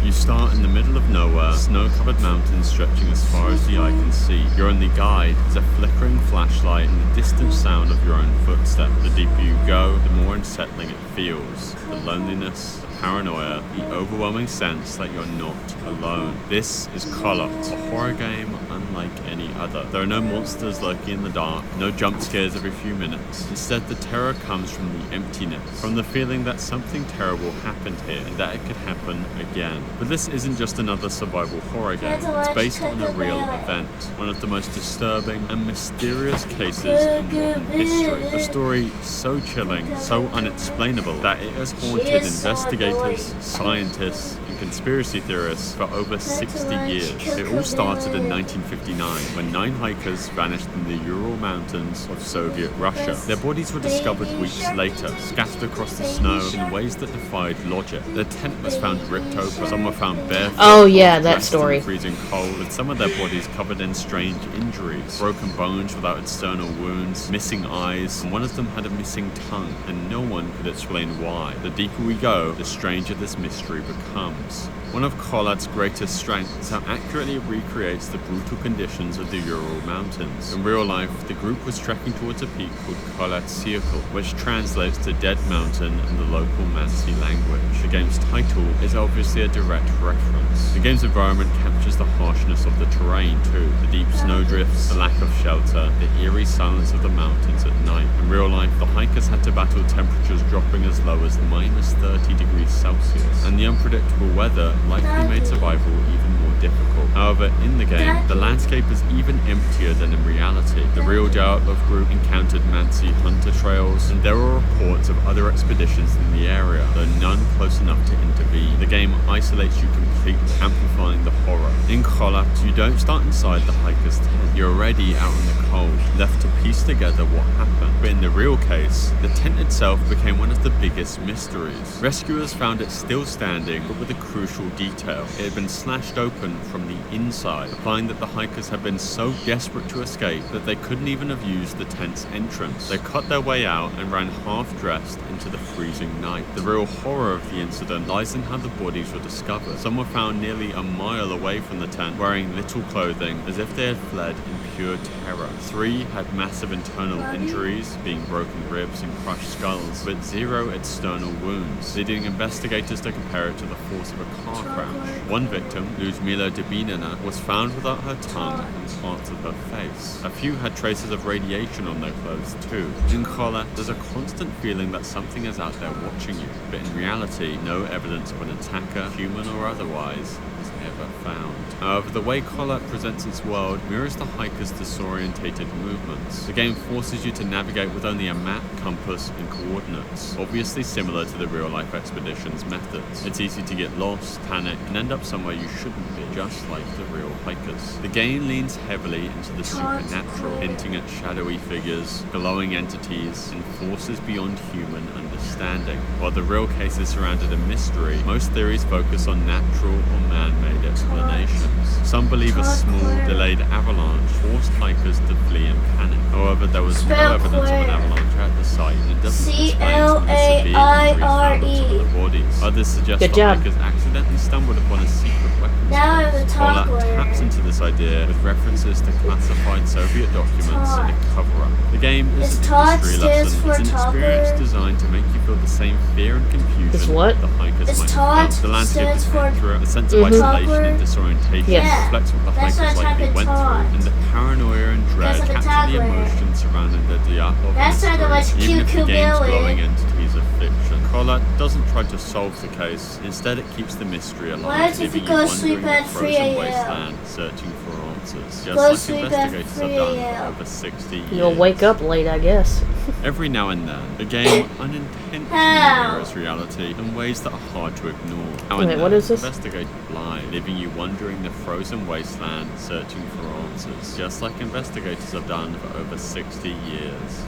You start in the middle of nowhere, snow-covered mountains stretching as far as the eye can see. Your only guide is a flickering flashlight and the distant sound of your own footsteps. The deeper you go, the more unsettling it feels. The loneliness, the paranoia, the overwhelming sense that you're not alone. This is Color, a horror game unlike any other. There are no monsters lurking in the dark, no jump scares every few minutes. Instead, the terror comes from the emptiness, from the feeling that something terrible happened here and that it could happen again. But this isn't just another survival horror game. It's based on a real event, one of the most disturbing and mysterious cases in modern history. A story so chilling, so unexplainable, that it has haunted investigators, scientists, and conspiracy theorists for over 60 years. It all started in 1959, when 9 hikers vanished in the Ural Mountains of Soviet Russia. Their bodies were discovered weeks later, scattered across the snow in ways that defied logic. Their tent was found ripped open. Some were found barefoot. Oh yeah, that story. In freezing cold, with some of their bodies covered in strange injuries, broken bones without external wounds, missing eyes, and one of them had a missing tongue, and no one could explain why. The deeper we go, the stranger this mystery becomes. One of Colette's greatest strengths is how accurately it recreates the brutal conditions of the Ural Mountains. In real life, the group was trekking towards a peak called Colette's Circle, which translates to Dead Mountain in the local Mansi language. The game's title is obviously a direct reference. The game's environment captures the harshness of the terrain too. The deep snowdrifts, the lack of shelter, the eerie silence of the mountains at night. In real life, the hikers had to battle temperatures dropping as low as minus 30 degrees Celsius, and the unpredictable weather likely made survival even more difficult. However, in the game, the landscape is even emptier than in reality. The real Dyatlov group encountered Mansi hunter trails, and there were reports of other expeditions in the area, though none close enough to intervene. The game isolates you completely, amplifying the horror. In Colette, you don't start inside the hiker's tent. You're already out in the cold, left to piece together what happened. But in the real case, the tent itself became one of the biggest mysteries. Rescuers found it still standing, but with a crucial detail. It had been slashed open from the inside, implying that the hikers had been so desperate to escape that they couldn't even have used the tent's entrance. They cut their way out and ran half-dressed into the freezing night. The real horror of the incident lies in how the bodies were discovered. Some were found nearly a mile away from the tent, wearing little clothing, as if they had fled in pure terror. 3 had massive internal injuries, being broken ribs and crushed skulls, but 0 external wounds, leading investigators to compare it to the force of a car crash. One victim, Ludmila Dubinina, was found without her tongue and parts of her face. A few had traces of radiation on their clothes too. In Colette, there's a constant feeling that something is out there watching you, but in reality, no evidence of an attacker, human or otherwise, is ever found. However, the way Colette presents its world mirrors the hiker's disorientated movements. The game forces you to navigate with only a map, compass, and coordinates, obviously similar to the real-life expedition's methods. It's easy to get lost, panic, and end up somewhere you shouldn't be, just like the real hikers. The game leans heavily into the supernatural, hinting at shadowy figures, glowing entities, and forces beyond human understanding. While the real case is surrounded in mystery, most theories focus on natural or man-made explanations. Some believe a small, delayed avalanche forced hikers to flee in panic. However, there was no evidence of an avalanche at the site, and it doesn't explain some of the severe injuries found on some of the bodies. Others suggest the hikers accidentally stumbled upon a secret weapons. Colette taps into this idea with references to classified Soviet documents and a cover-up. The game isn't a history lesson, it's an experience designed to make you feel the same fear and confusion the hikers might have felt. The landscape is accurate, the sense of isolation and disorientation reflects what the hikers likely went through, and the paranoia and dread capture the emotions surrounding the Dyatlov mystery, even if the game's glowing entities are fiction. Colette doesn't try to solve the case, instead it keeps the mystery alive, leaving you wandering the frozen wasteland, searching for answers, just like investigators have done for over 60 years. You'll wake up late, I guess. Every now and then, the game unintentionally mirrors reality in ways that are hard to ignore. Now and Wait, what is this? Investigators lie, leaving you wandering the frozen wasteland, searching for answers, just like investigators have done for over 60 years.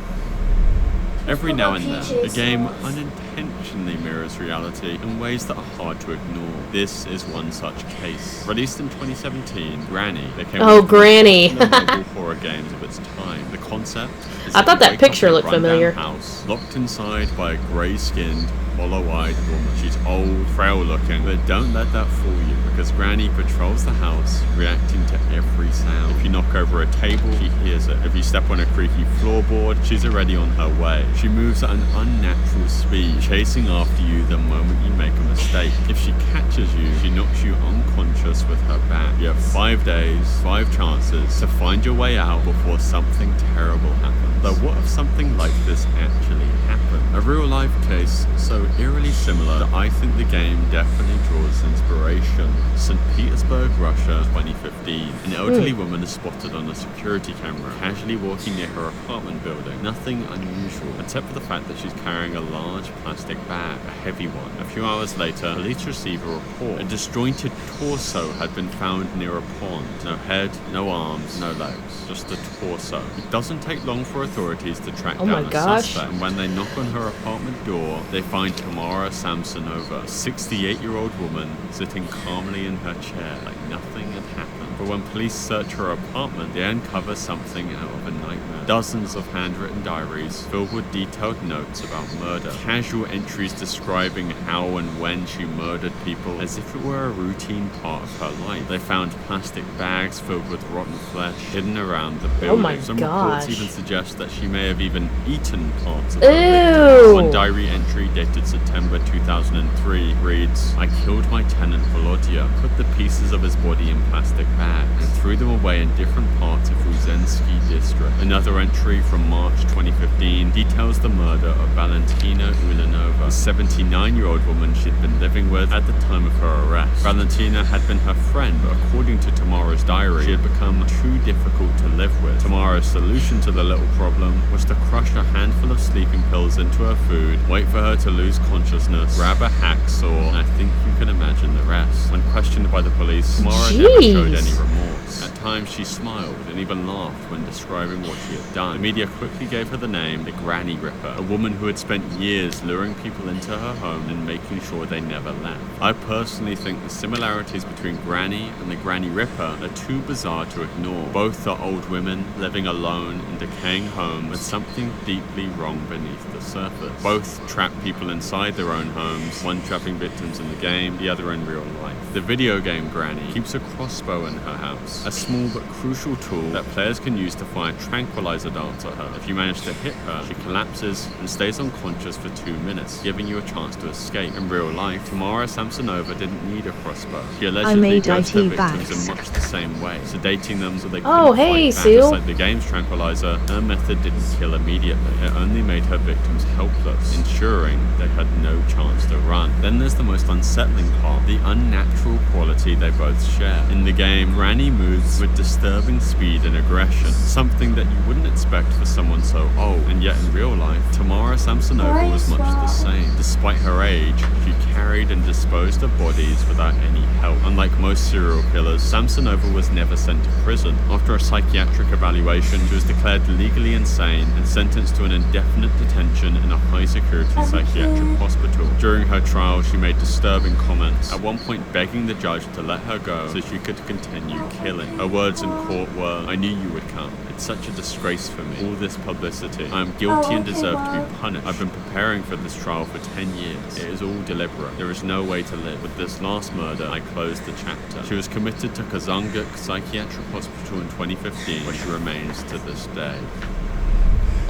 Every now and then, the game unintentionally mirrors reality in ways that are hard to ignore. This is one such case. Released in 2017, Granny became one of the most memorable horror games of its time. The concept is I thought that picture looked familiar. House, locked inside by a grey-skinned, hollow-eyed woman. She's old, frail-looking, but don't let that fool you, because Granny patrols the house, reacting to every sound. If you knock over a table, she hears it. If you step on a creaky floorboard, she's already on her way. She moves at an unnatural speed, chasing after you the moment you make a mistake. If she catches you, she knocks you unconscious with her bat. You have 5 days, 5 chances to find your way out before something terrible happens. Though what if something like this actually happened? A real-life case so eerily similar that I think the game definitely draws inspiration. St. Petersburg, Russia, 2015. An elderly woman is spotted on a security camera, casually walking near her apartment building. Nothing unusual, except for the fact that she's carrying a large plastic bag, a heavy one. A few hours later, police receive a report. A disjointed torso had been found near a pond. No head, no arms, no legs, just a torso. It doesn't take long for authorities to track down a suspect, and when they knock on her apartment door, they find Tamara Samsonova, a 68-year-old woman sitting calmly in her chair like nothing had happened. But when police search her apartment, they uncover something out of a nightmare. dozens of handwritten diaries filled with detailed notes about murder. Casual entries describing how and when she murdered people as if it were a routine part of her life. They found plastic bags filled with rotten flesh hidden around the building. Oh my Some gosh. reports even suggest that she may have even eaten parts of her victims. One diary entry dated September 2003 reads, "I killed my tenant Volodya, put the pieces of his body in plastic bags, and threw them away in different parts of Ruzensky district." Another entry from March 2015 details the murder of Valentina Ulanova, a 79-year-old woman she'd been living with at the time of her arrest. Valentina had been her friend, but according to Tamara's diary, she had become too difficult to live with. Tamara's solution to the little problem was to crush a handful of sleeping pills into her food, wait for her to lose consciousness, grab a hacksaw, and I think you can imagine the rest. When questioned by the police, Tamara never showed any remorse. At times she smiled and even laughed when describing what she had done. The media quickly gave her the name the Granny Ripper, a woman who had spent years luring people into her home and making sure they never left. I personally think the similarities between Granny and the Granny Ripper are too bizarre to ignore. Both are old women living alone in decaying homes with something deeply wrong beneath the surface. Both trap people inside their own homes, one trapping victims in the game, the other in real life. The video game Granny keeps a crossbow in her house, a small but crucial tool that players can use to fire tranquilizer darts at her. If you manage to hit her, she collapses and stays unconscious for 2 minutes, giving you a chance to escape. In real life, Tamara Samsonova didn't need a crossbow. She allegedly dosed her victims in much the same way, sedating them so they couldn't fight back. Just like the game's tranquilizer, her method didn't kill immediately. It only made her victims helpless, ensuring they had no chance to run. Then there's the most unsettling part, the unnatural quality they both share. In the game, Granny moves with disturbing speed and aggression, something that you wouldn't expect for someone so old. And yet in real life, Tamara Samsonova was much the same. Despite her age, she carried and disposed of bodies without any help. Unlike most serial killers, Samsonova was never sent to prison. After a psychiatric evaluation, she was declared legally insane and sentenced to an indefinite detention in a high-security psychiatric hospital. During her trial, she made disturbing comments, at one point begging the judge to let her go so she could continue killing. Her words in court were, "I knew you would come. It's such a disgrace for me. All this publicity. I am guilty and deserve to be punished. I've been preparing for this trial for 10 years. It is all deliberate. There is no way to live. With this last murder, I closed the chapter." She was committed to Kazanguk Psychiatric Hospital in 2015, where she remains to this day.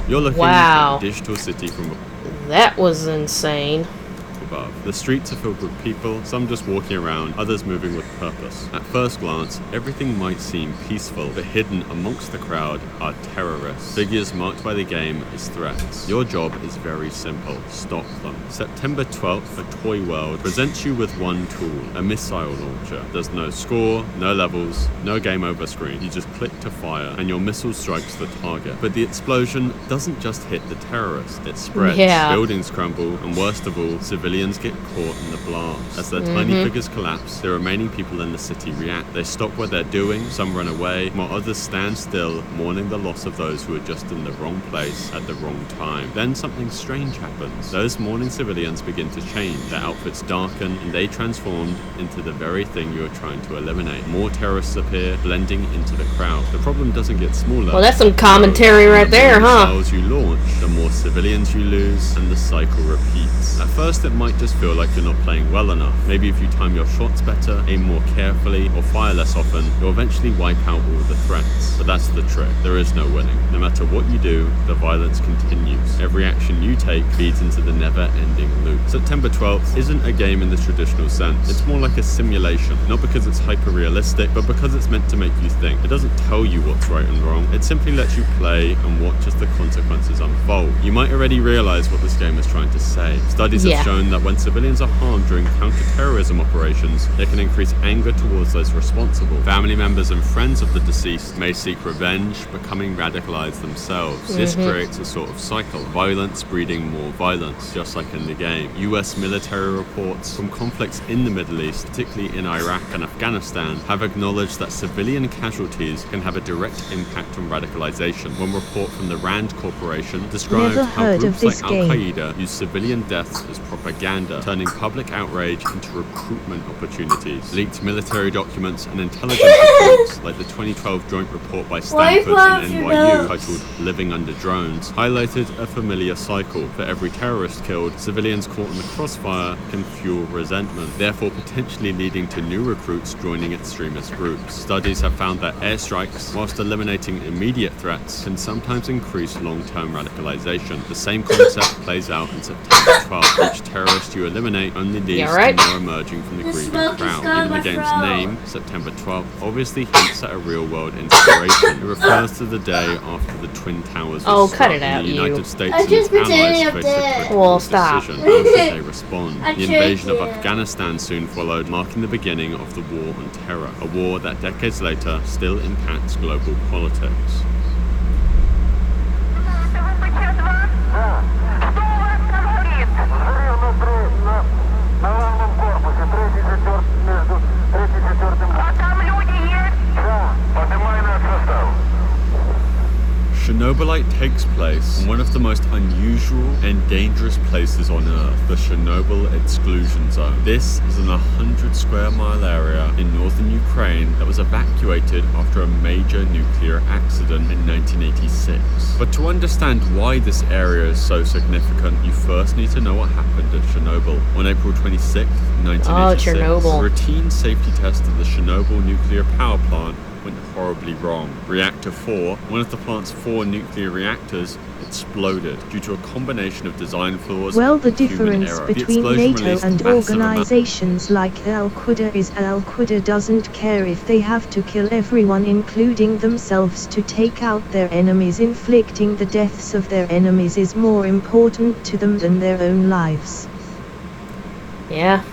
You're looking at a digital city from that was insane. above. The streets are filled with people, some just walking around, others moving with purpose. At first glance, everything might seem peaceful, but hidden amongst the crowd are terrorists, figures marked by the game as threats. Your job is very simple: stop them. September 12th, a toy world presents you with one tool, a missile launcher. There's no score, no levels, no game over screen. You just click to fire, and your missile strikes the target. But the explosion doesn't just hit the terrorist, it spreads. Buildings crumble, and worst of all, civilians get caught in the blast. As their tiny figures collapse, the remaining people in the city react. They stop what they're doing, some run away, while others stand still, mourning the loss of those who are just in the wrong place at the wrong time. Then something strange happens. Those mourning civilians begin to change. Their outfits darken, and they transform into the very thing you are trying to eliminate. More terrorists appear, blending into the crowd. The problem doesn't get smaller. Well, that's some commentary right there, huh? The more missiles you launch, the more civilians you lose, and the cycle repeats. At first, it might just feel like you're not playing well enough. Maybe if you time your shots better, aim more carefully, or fire less often, you'll eventually wipe out all the threats. But that's the trick. There is no winning. No matter what you do, the violence continues. Every action you take feeds into the never-ending loop. September 12th isn't a game in the traditional sense. It's more like a simulation. Not because it's hyper-realistic, but because it's meant to make you think. It doesn't tell you what's right and wrong. It simply lets you play and watch as the consequences unfold. You might already realize what this game is trying to say. Studies have shown that when civilians are harmed during counter-terrorism operations, they can increase anger towards those responsible. Family members and friends of the deceased may seek revenge, becoming radicalized themselves. This creates a sort of cycle, violence breeding more violence, just like in the game. US military reports from conflicts in the Middle East, particularly in Iraq and Afghanistan, have acknowledged that civilian casualties can have a direct impact on radicalization. One report from the RAND Corporation described how groups like Al-Qaeda use civilian deaths as propaganda propaganda, turning public outrage into recruitment opportunities. Leaked military documents and intelligence reports, like the 2012 joint report by Stanford and NYU titled Living Under Drones, highlighted a familiar cycle. For every terrorist killed, civilians caught in the crossfire can fuel resentment, therefore potentially leading to new recruits joining extremist groups. Studies have found that airstrikes, whilst eliminating immediate threats, can sometimes increase long-term radicalization. The same concept plays out in September 12. Each terrorist you eliminate only leads to more emerging from the grieving crowd. Even the game's name, September 12th, obviously hints at a real-world inspiration. It refers to the day after the Twin Towers was struck, and the United States and its allies faced a critical decision. How should they respond? The invasion of Afghanistan soon followed, marking the beginning of the War on Terror, a war that decades later still impacts global politics. Chernobylite takes place in one of the most unusual and dangerous places on Earth, the Chernobyl exclusion zone. This is an 100 square mile area in northern Ukraine that was evacuated after a major nuclear accident in 1986. But to understand why this area is so significant, you first need to know what happened at Chernobyl. On April 26, 1986, a routine safety test of the Chernobyl nuclear power plant went horribly wrong. Reactor 4, one of the plant's 4 nuclear reactors, exploded due to a combination of design flaws Well, the and human difference error. between NATO and organizations like Al-Qaeda is Al-Qaeda doesn't care if they have to kill everyone, including themselves, to take out their enemies. Inflicting the deaths of their enemies is more important to them than their own lives. Yeah.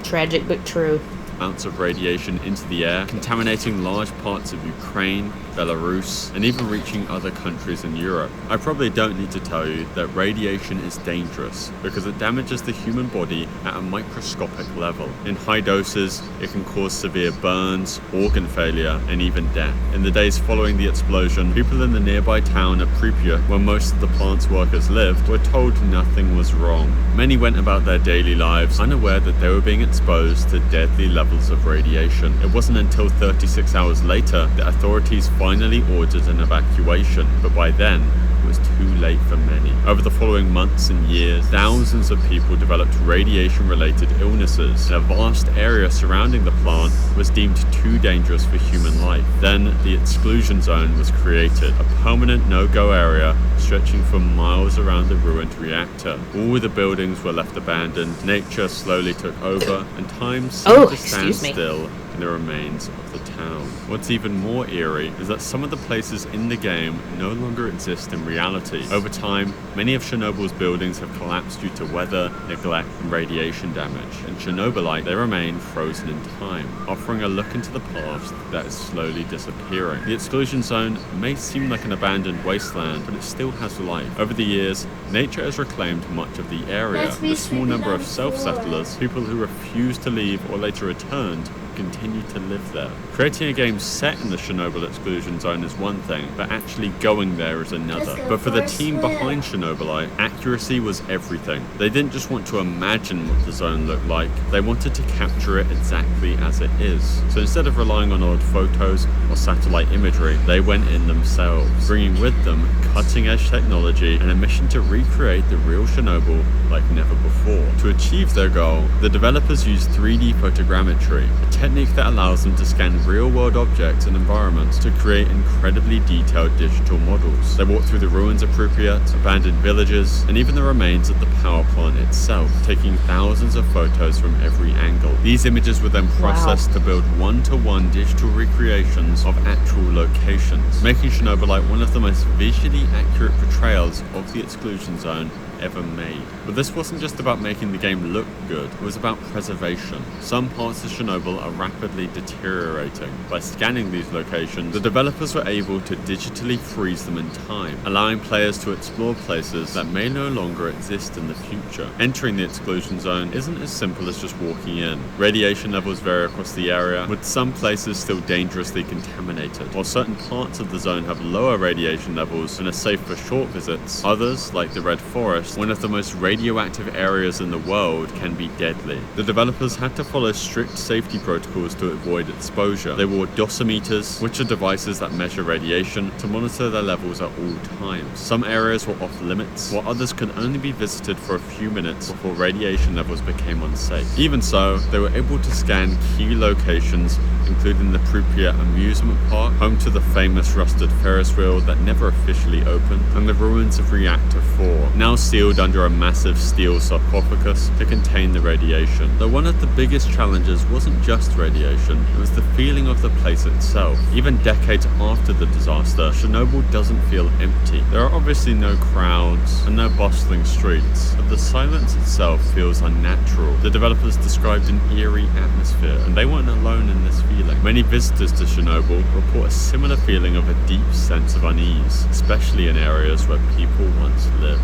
Tragic but true. Amounts of radiation into the air, contaminating large parts of Ukraine, Belarus, and even reaching other countries in Europe. I probably don't need to tell you that radiation is dangerous because it damages the human body at a microscopic level. In high doses, it can cause severe burns, organ failure, and even death. In the days following the explosion, people in the nearby town of Pripyat, where most of the plant's workers lived, were told nothing was wrong. Many went about their daily lives unaware that they were being exposed to deadly levels of radiation. It wasn't until 36 hours later that authorities finally ordered an evacuation, but by then it was too late for many. Over the following months and years, thousands of people developed radiation-related illnesses, and a vast area surrounding the plant was deemed too dangerous for human life. Then the exclusion zone was created, a permanent no-go area stretching for miles around the ruined reactor. All the buildings were left abandoned, nature slowly took over, and time seemed to stand still in the remains of the town. What's even more eerie is that some of the places in the game no longer exist in reality. Over time, many of Chernobyl's buildings have collapsed due to weather, neglect, and radiation damage. In Chernobylite, they remain frozen in time, offering a look into the past that is slowly disappearing. The exclusion zone may seem like an abandoned wasteland, but it still has life. Over the years, nature has reclaimed much of the area. The small number of self-settlers, people who refused to leave or later returned, continue to live there. Creating a game set in the Chernobyl exclusion zone is one thing, but actually going there is another. But for the team behind Chernobylite, accuracy was everything. They didn't just want to imagine what the zone looked like, they wanted to capture it exactly as it is. So instead of relying on old photos or satellite imagery, they went in themselves, bringing with them cutting-edge technology and a mission to recreate the real Chernobyl like never before. To achieve their goal, the developers used 3D photogrammetry, a technique that allows them to scan real-world objects and environments to create incredibly detailed digital models. They walked through the ruins of Pripyat, abandoned villages, and even the remains of the power plant itself, taking thousands of photos from every angle. These images were then processed to build one-to-one digital recreations of actual locations, making Chernobylite one of the most visually accurate portrayals of the exclusion zone ever made. But this wasn't just about making the game look good, it was about preservation. Some parts of Chernobyl are rapidly deteriorating. By scanning these locations, the developers were able to digitally freeze them in time, allowing players to explore places that may no longer exist in the future. Entering the exclusion zone isn't as simple as just walking in. Radiation levels vary across the area, with some places still dangerously contaminated. While certain parts of the zone have lower radiation levels and are safe for short visits, others, like the Red Forest, forest, one of the most radioactive areas in the world, can be deadly. The developers had to follow strict safety protocols to avoid exposure. They wore dosimeters, which are devices that measure radiation, to monitor their levels at all times. Some areas were off limits, while others could only be visited for a few minutes before radiation levels became unsafe. Even so, they were able to scan key locations, including the Pripyat amusement park, home to the famous rusted Ferris wheel that never officially opened, and the ruins of Reactor 4, now sealed under a massive steel sarcophagus to contain the radiation. Though one of the biggest challenges wasn't just radiation, it was the feeling of the place itself. Even decades after the disaster, Chernobyl doesn't feel empty. There are obviously no crowds and no bustling streets, but the silence itself feels unnatural. The developers described an eerie atmosphere, and they weren't alone in this feeling. Many visitors to Chernobyl report a similar feeling of a deep sense of unease, especially in areas where people once lived.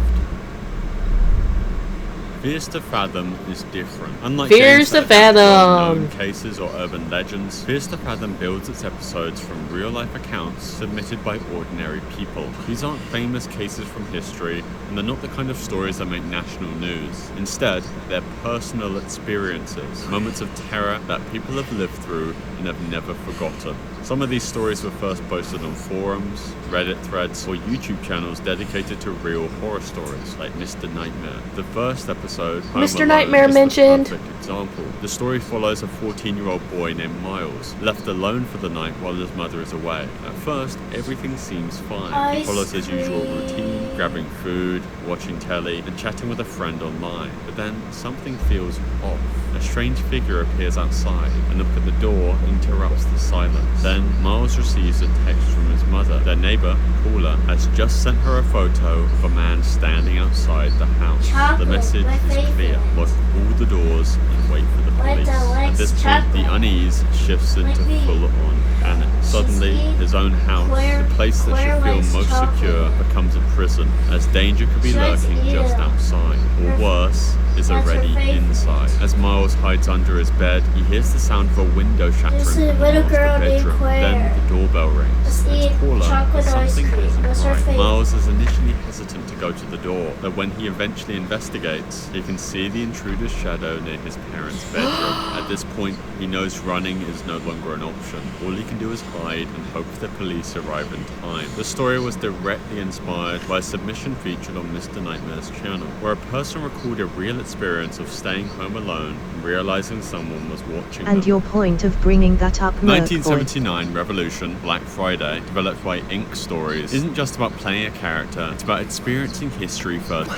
Fears to Fathom is different. Unlike Fears games that to Fathom. known cases or urban legends, Fears to Fathom builds its episodes from real-life accounts submitted by ordinary people. These aren't famous cases from history, and they're not the kind of stories that make national news. Instead, they're personal experiences, moments of terror that people have lived through and have never forgotten. Some of these stories were first posted on forums, Reddit threads, or YouTube channels dedicated to real horror stories, like Mr. Nightmare. The first episode, Home Mr. Alone, Nightmare is mentioned. the perfect example. The story follows a 14-year-old boy named Miles, left alone for the night while his mother is away. At first, everything seems fine. He follows his usual routine, grabbing food, watching telly, and chatting with a friend online. But then, something feels off. A strange figure appears outside, and look at the door interrupts the silence. Then, Miles receives a text from his mother. Their neighbor, Paula, has just sent her a photo of a man standing outside the house. The message is clear: lock all the doors and wait for the police. At this point, the unease shifts into full-on panic. Suddenly, his own house, the place that should feel most secure, becomes a prison, as danger could be lurking just outside. Or worse, is already inside. As Miles hides under his bed, he hears the sound of a window shattering from the master bedroom. Then the doorbell rings. It's Paula, but something isn't right. Miles is initially hesitant to go to the door, but when he eventually investigates, he can see the intruder's shadow near his parents' bedroom. At this point, he knows running is no longer an option. All he can do is hide and hope the police arrive in time. The story was directly inspired by a submission featured on Mr. Nightmare's channel, where a person recorded a real experience of staying home alone and realizing someone was watching And them. your point of bringing that up, 1979 Revolution, Black Friday, developed by Ink Stories, isn't just about playing a character, it's about experiencing history first.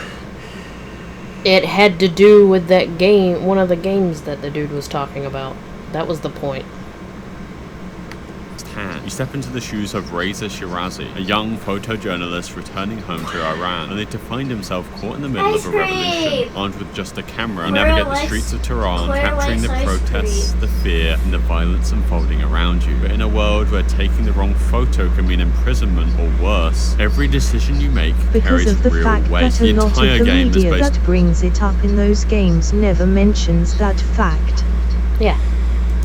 It had to do with that game, one of the games that the dude was talking about. That was the point. You step into the shoes of Reza Shirazi, a young photojournalist returning home to Iran, only to find himself caught in the middle of a revolution. Armed with just a camera, you navigate the streets of Tehran, capturing the protests, the fear, and the violence unfolding around you. But in a world where taking the wrong photo can mean imprisonment or worse, every decision you make because carries of the real fact weight. that The a lot entire of the game is media based that brings it up in those games never mentions that fact. Yeah.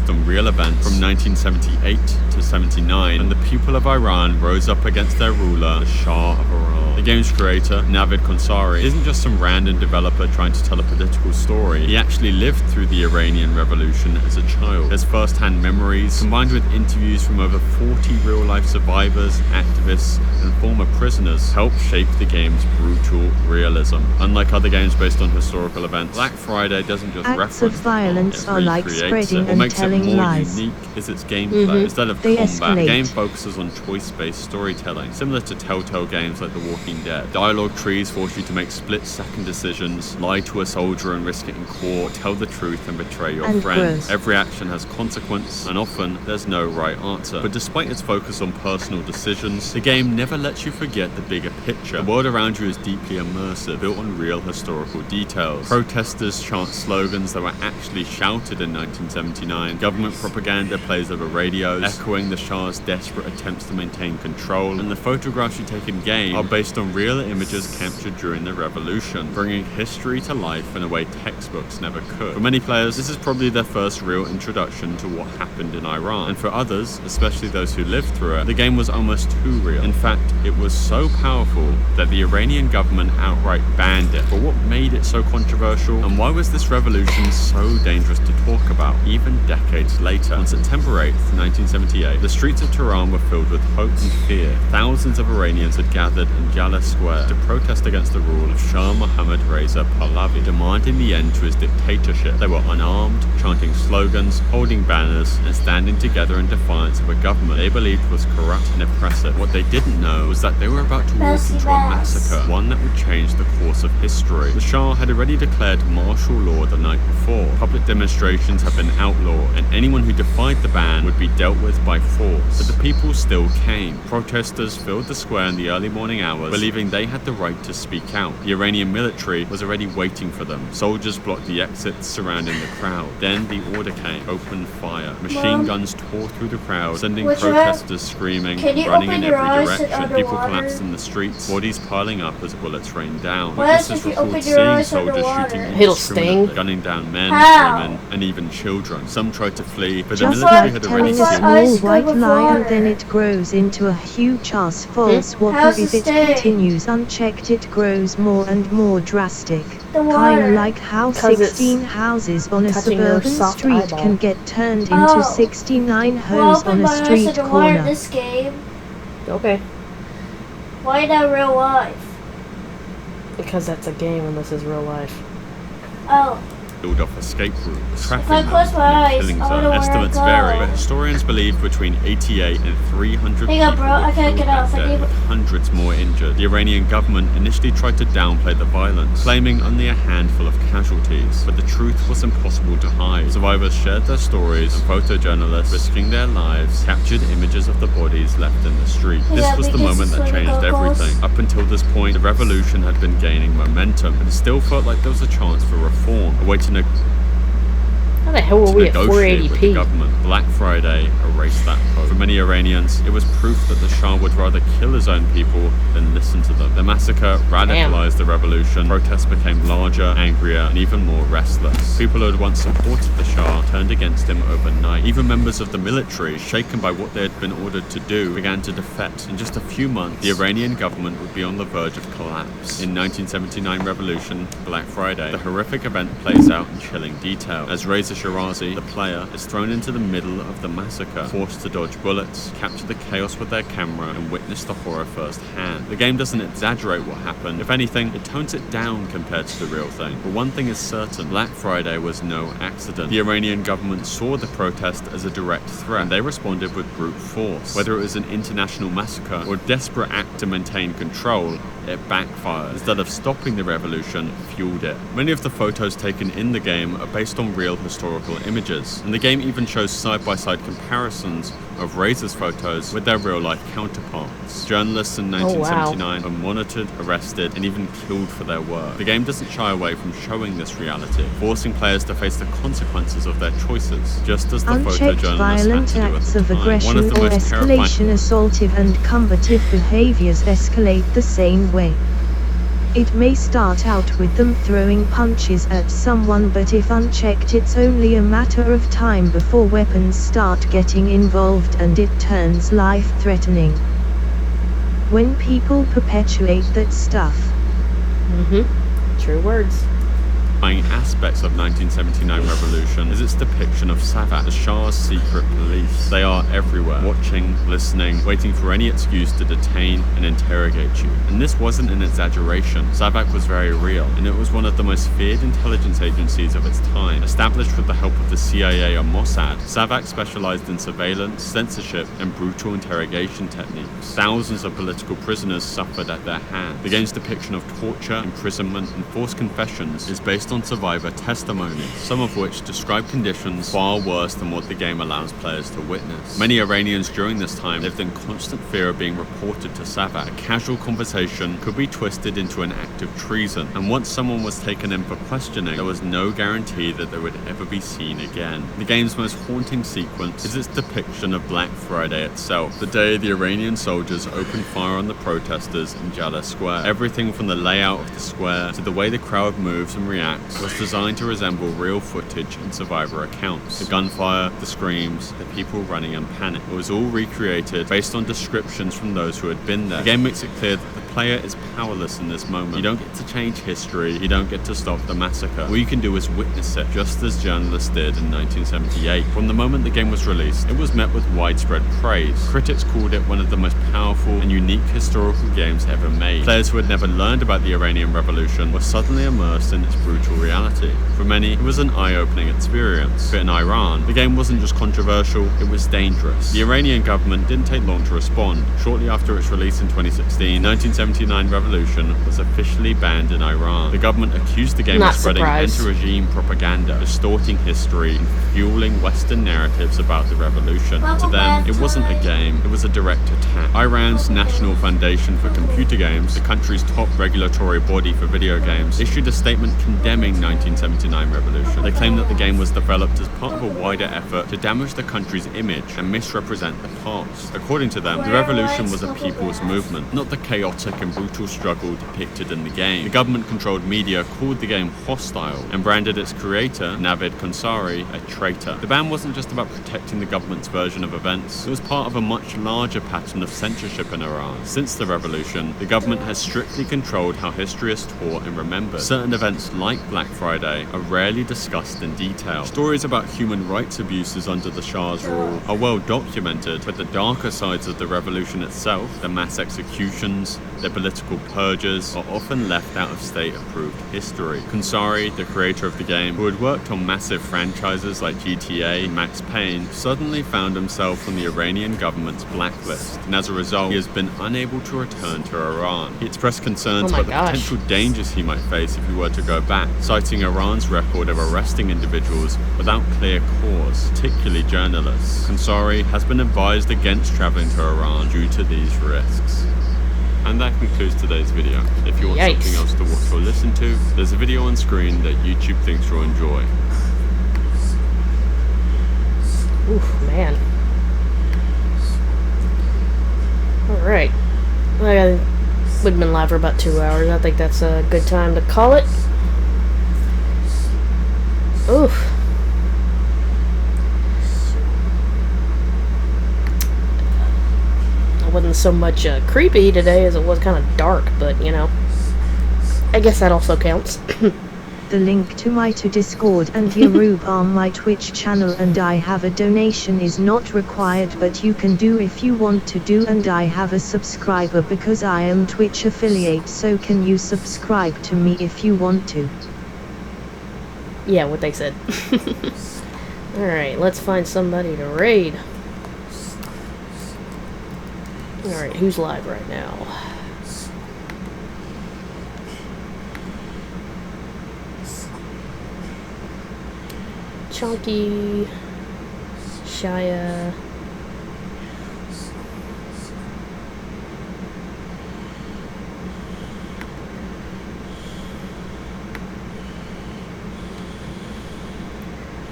on real events from 1978 to 79, and the people of Iran rose up against their ruler, the Shah of Iran. The game's creator, Navid Konsari, isn't just some random developer trying to tell a political story. He actually lived through the Iranian Revolution as a child. His first-hand memories, combined with interviews from over 40 real-life survivors, activists, and former prisoners, help shape the game's brutal realism. Unlike other games based on historical events, Black Friday doesn't just Acts of reference violence the are like recreates spreading it. What and makes it telling more lies. unique is its gameplay. Instead of They combat, the escalate. game focuses on choice-based storytelling, similar to Telltale games like The Walking Dead. Dialogue trees force you to make split-second decisions, lie to a soldier and risk it in court, tell the truth and betray your And friends. growth. Every action has consequence, and often there's no right answer. But despite its focus on personal decisions, the game never lets you forget the bigger picture. The world around you is deeply immersive, built on real historical details. Protesters chant slogans that were actually shouted in 1979. Government propaganda plays over radios, echoing the Shah's desperate attempts to maintain control. And the photographs you take in game are based based on real images captured during the revolution, bringing history to life in a way textbooks never could. For many players, this is probably their first real introduction to what happened in Iran, and for others, especially those who lived through it, the game was almost too real. In fact, it was so powerful that the Iranian government outright banned it. But what made it so controversial, and why was this revolution so dangerous to talk about, even decades later? On September 8th, 1978, the streets of Tehran were filled with hope and fear. Thousands of Iranians had gathered in Jaleh Square to protest against the rule of Shah Mohammad Reza Pahlavi, demanding the end to his dictatorship. They were unarmed, chanting slogans, holding banners, and standing together in defiance of a government they believed was corrupt and oppressive. What they didn't know was that they were about to walk into a massacre, one that would change the course of history. The Shah had already declared martial law the night before. Public demonstrations had been outlawed, and anyone who defied the ban would be dealt with by force. But the people still came. Protesters filled the square in the early morning hours, believing they had the right to speak out. The Iranian military was already waiting for them. Soldiers blocked the exits surrounding the crowd. Then the order came. Open fire. Machine guns tore through the crowd, sending protesters screaming and running in every direction. People collapsed in the streets, bodies piling up as bullets rained down. Witnesses reported seeing soldiers shooting indiscriminately, gunning down men, women, and even children. Some tried to flee, but the military had already telling a seen small white lie and then it grows into a huge ass false whopper. If it continues unchecked it grows more and more drastic. Kinda like how 16 houses on a suburban street can get turned into 69 homes on a street corner. This game. Okay. Why not real life? Because that's a game and this is real life. Oh. Build off escape routes, traffic I close my eyes, and killing I zones. don't wanna Estimates go. vary, but historians believe between 88 and 300 Hang on, people bro, I were can't killed get off. that I day, need- with hundreds more injured. The Iranian government initially tried to downplay the violence, claiming only a handful of casualties, but the truth was impossible to hide. Survivors shared their stories, and photojournalists, risking their lives, captured images of the bodies left in the street. Yeah, This was the because moment that it's changed like a ghost. everything. Up until this point, the revolution had been gaining momentum, and it still felt like there was a chance for reform, awaiting a How the hell were we at negotiate with the 480p? government. Black Friday erased that hope. For many Iranians, it was proof that the Shah would rather kill his own people than listen to them. The massacre radicalized the revolution. Protests became larger, angrier, and even more restless. People who had once supported the Shah turned against him overnight. Even members of the military, shaken by what they had been ordered to do, began to defect. In just a few months, the Iranian government would be on the verge of collapse. In 1979 revolution, Black Friday, the horrific event plays out in chilling detail. As Reza Shirazi, the player, is thrown into the middle of the massacre, forced to dodge bullets, capture the chaos with their camera, and witness the horror firsthand. The game doesn't exaggerate what happened. If anything, it tones it down compared to the real thing. But one thing is certain, Black Friday was no accident. The Iranian government saw the protest as a direct threat, and they responded with brute force. Whether it was an international massacre or a desperate act to maintain control, it backfired. Instead of stopping the revolution, fueled it. Many of the photos taken in the game are based on real historical images, and the game even shows side-by-side comparisons of Reza's photos with their real-life counterparts. Journalists in 1979 were monitored, arrested, and even killed for their work. The game doesn't shy away from showing this reality, forcing players to face the consequences of their choices, just as the Unchecked photojournalists violent had to do at acts the of time. aggression One of the or most terrifying escalation, assaultive and combative behaviors escalate the same way. It may start out with them throwing punches at someone, but if unchecked it's only a matter of time before weapons start getting involved and it turns life-threatening. When people perpetuate that stuff. True words. aspects of 1979 revolution is its depiction of Savak, the Shah's secret police. They are everywhere, watching, listening, waiting for any excuse to detain and interrogate you. And this wasn't an exaggeration. Savak was very real, and it was one of the most feared intelligence agencies of its time. Established with the help of the CIA and Mossad, Savak specialized in surveillance, censorship, and brutal interrogation techniques. Thousands of political prisoners suffered at their hands. The game's depiction of torture, imprisonment, and forced confessions is based based on survivor testimonies, some of which describe conditions far worse than what the game allows players to witness. Many Iranians during this time lived in constant fear of being reported to Savak. A casual conversation could be twisted into an act of treason, and once someone was taken in for questioning, there was no guarantee that they would ever be seen again. The game's most haunting sequence is its depiction of Black Friday itself, the day the Iranian soldiers opened fire on the protesters in Jala Square. Everything from the layout of the square to the way the crowd moves and reacts was designed to resemble real footage in survivor accounts. The gunfire, the screams, the people running in panic. It was all recreated based on descriptions from those who had been there. The game makes it clear that the player is powerless in this moment. You don't get to change history, you don't get to stop the massacre. All you can do is witness it, just as journalists did in 1978. From the moment the game was released, it was met with widespread praise. Critics called it one of the most powerful and unique historical games ever made. Players who had never learned about the Iranian Revolution were suddenly immersed in its brutal reality. For many, it was an eye-opening experience. But in Iran, the game wasn't just controversial, it was dangerous. The Iranian government didn't take long to respond. Shortly after its release in 2016, 1979 Revolution was officially banned in Iran. The government accused the game of spreading anti-regime propaganda, distorting history, and fueling Western narratives about the revolution. To them, it wasn't a game, it was a direct attack. Iran's National Foundation for Computer Games, the country's top regulatory body for video games, issued a statement condemning 1979 Revolution. They claimed that the game was developed as part of a wider effort to damage the country's image and misrepresent the past. According to them, the revolution was a people's movement, not the chaotic and brutal struggle depicted in the game. The government-controlled media called the game hostile and branded its creator, Navid Konsari, a traitor. The ban wasn't just about protecting the government's version of events, it was part of a much larger pattern of censorship in Iran. Since the revolution, the government has strictly controlled how history is taught and remembered. Certain events like Black Friday are rarely discussed in detail. Stories about human rights abuses under the Shah's rule are well documented, but the darker sides of the revolution itself, the mass executions, the political purges, are often left out of state-approved history. Konsari, the creator of the game, who had worked on massive franchises like GTA and Max Payne, suddenly found himself on the Iranian government's blacklist, and as a result, he has been unable to return to Iran. He expressed concerns about the potential dangers he might face if he were to go back, citing Iran's record of arresting individuals without clear cause, particularly journalists. Konsari has been advised against traveling to Iran due to these risks. And that concludes today's video. If you want something else to watch or listen to, there's a video on screen that YouTube thinks you'll enjoy. Oof, man. Alright. We've been live for about 2 hours. I think that's a good time to call it. Oof. It wasn't so much creepy today as it was kind of dark, but you know, I guess that also counts. The link to my Discord and Yarub on my Twitch channel, and I have a donation is not required, but you can do if you want to do, and I have a subscriber because I am Twitch affiliate, so can you subscribe to me if you want to? Yeah, what they said. Alright, let's find somebody to raid. Alright, who's live right now? Chunky, Shia,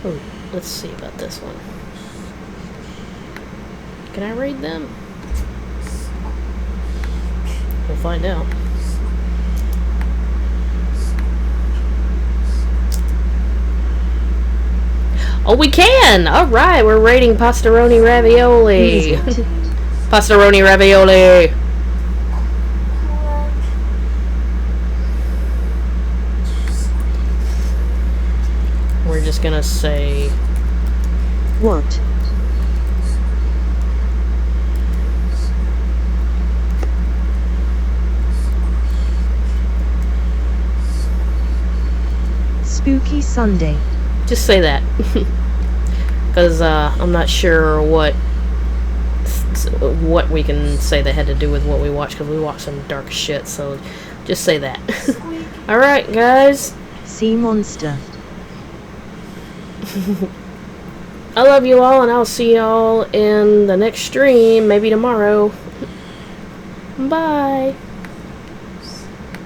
oh, let's see about this one. Can I raid them? We'll find out. Oh, we can! Alright, we're raiding Pastaroni Ravioli. Pastaroni Ravioli. We're just gonna say... What? Spooky Sunday. Just say that. Because I'm not sure what we can say that had to do with what we watched, because we watched some dark shit, so just say that. Alright, guys. sea monster. I love you all, and I'll see y'all in the next stream, maybe tomorrow. Bye.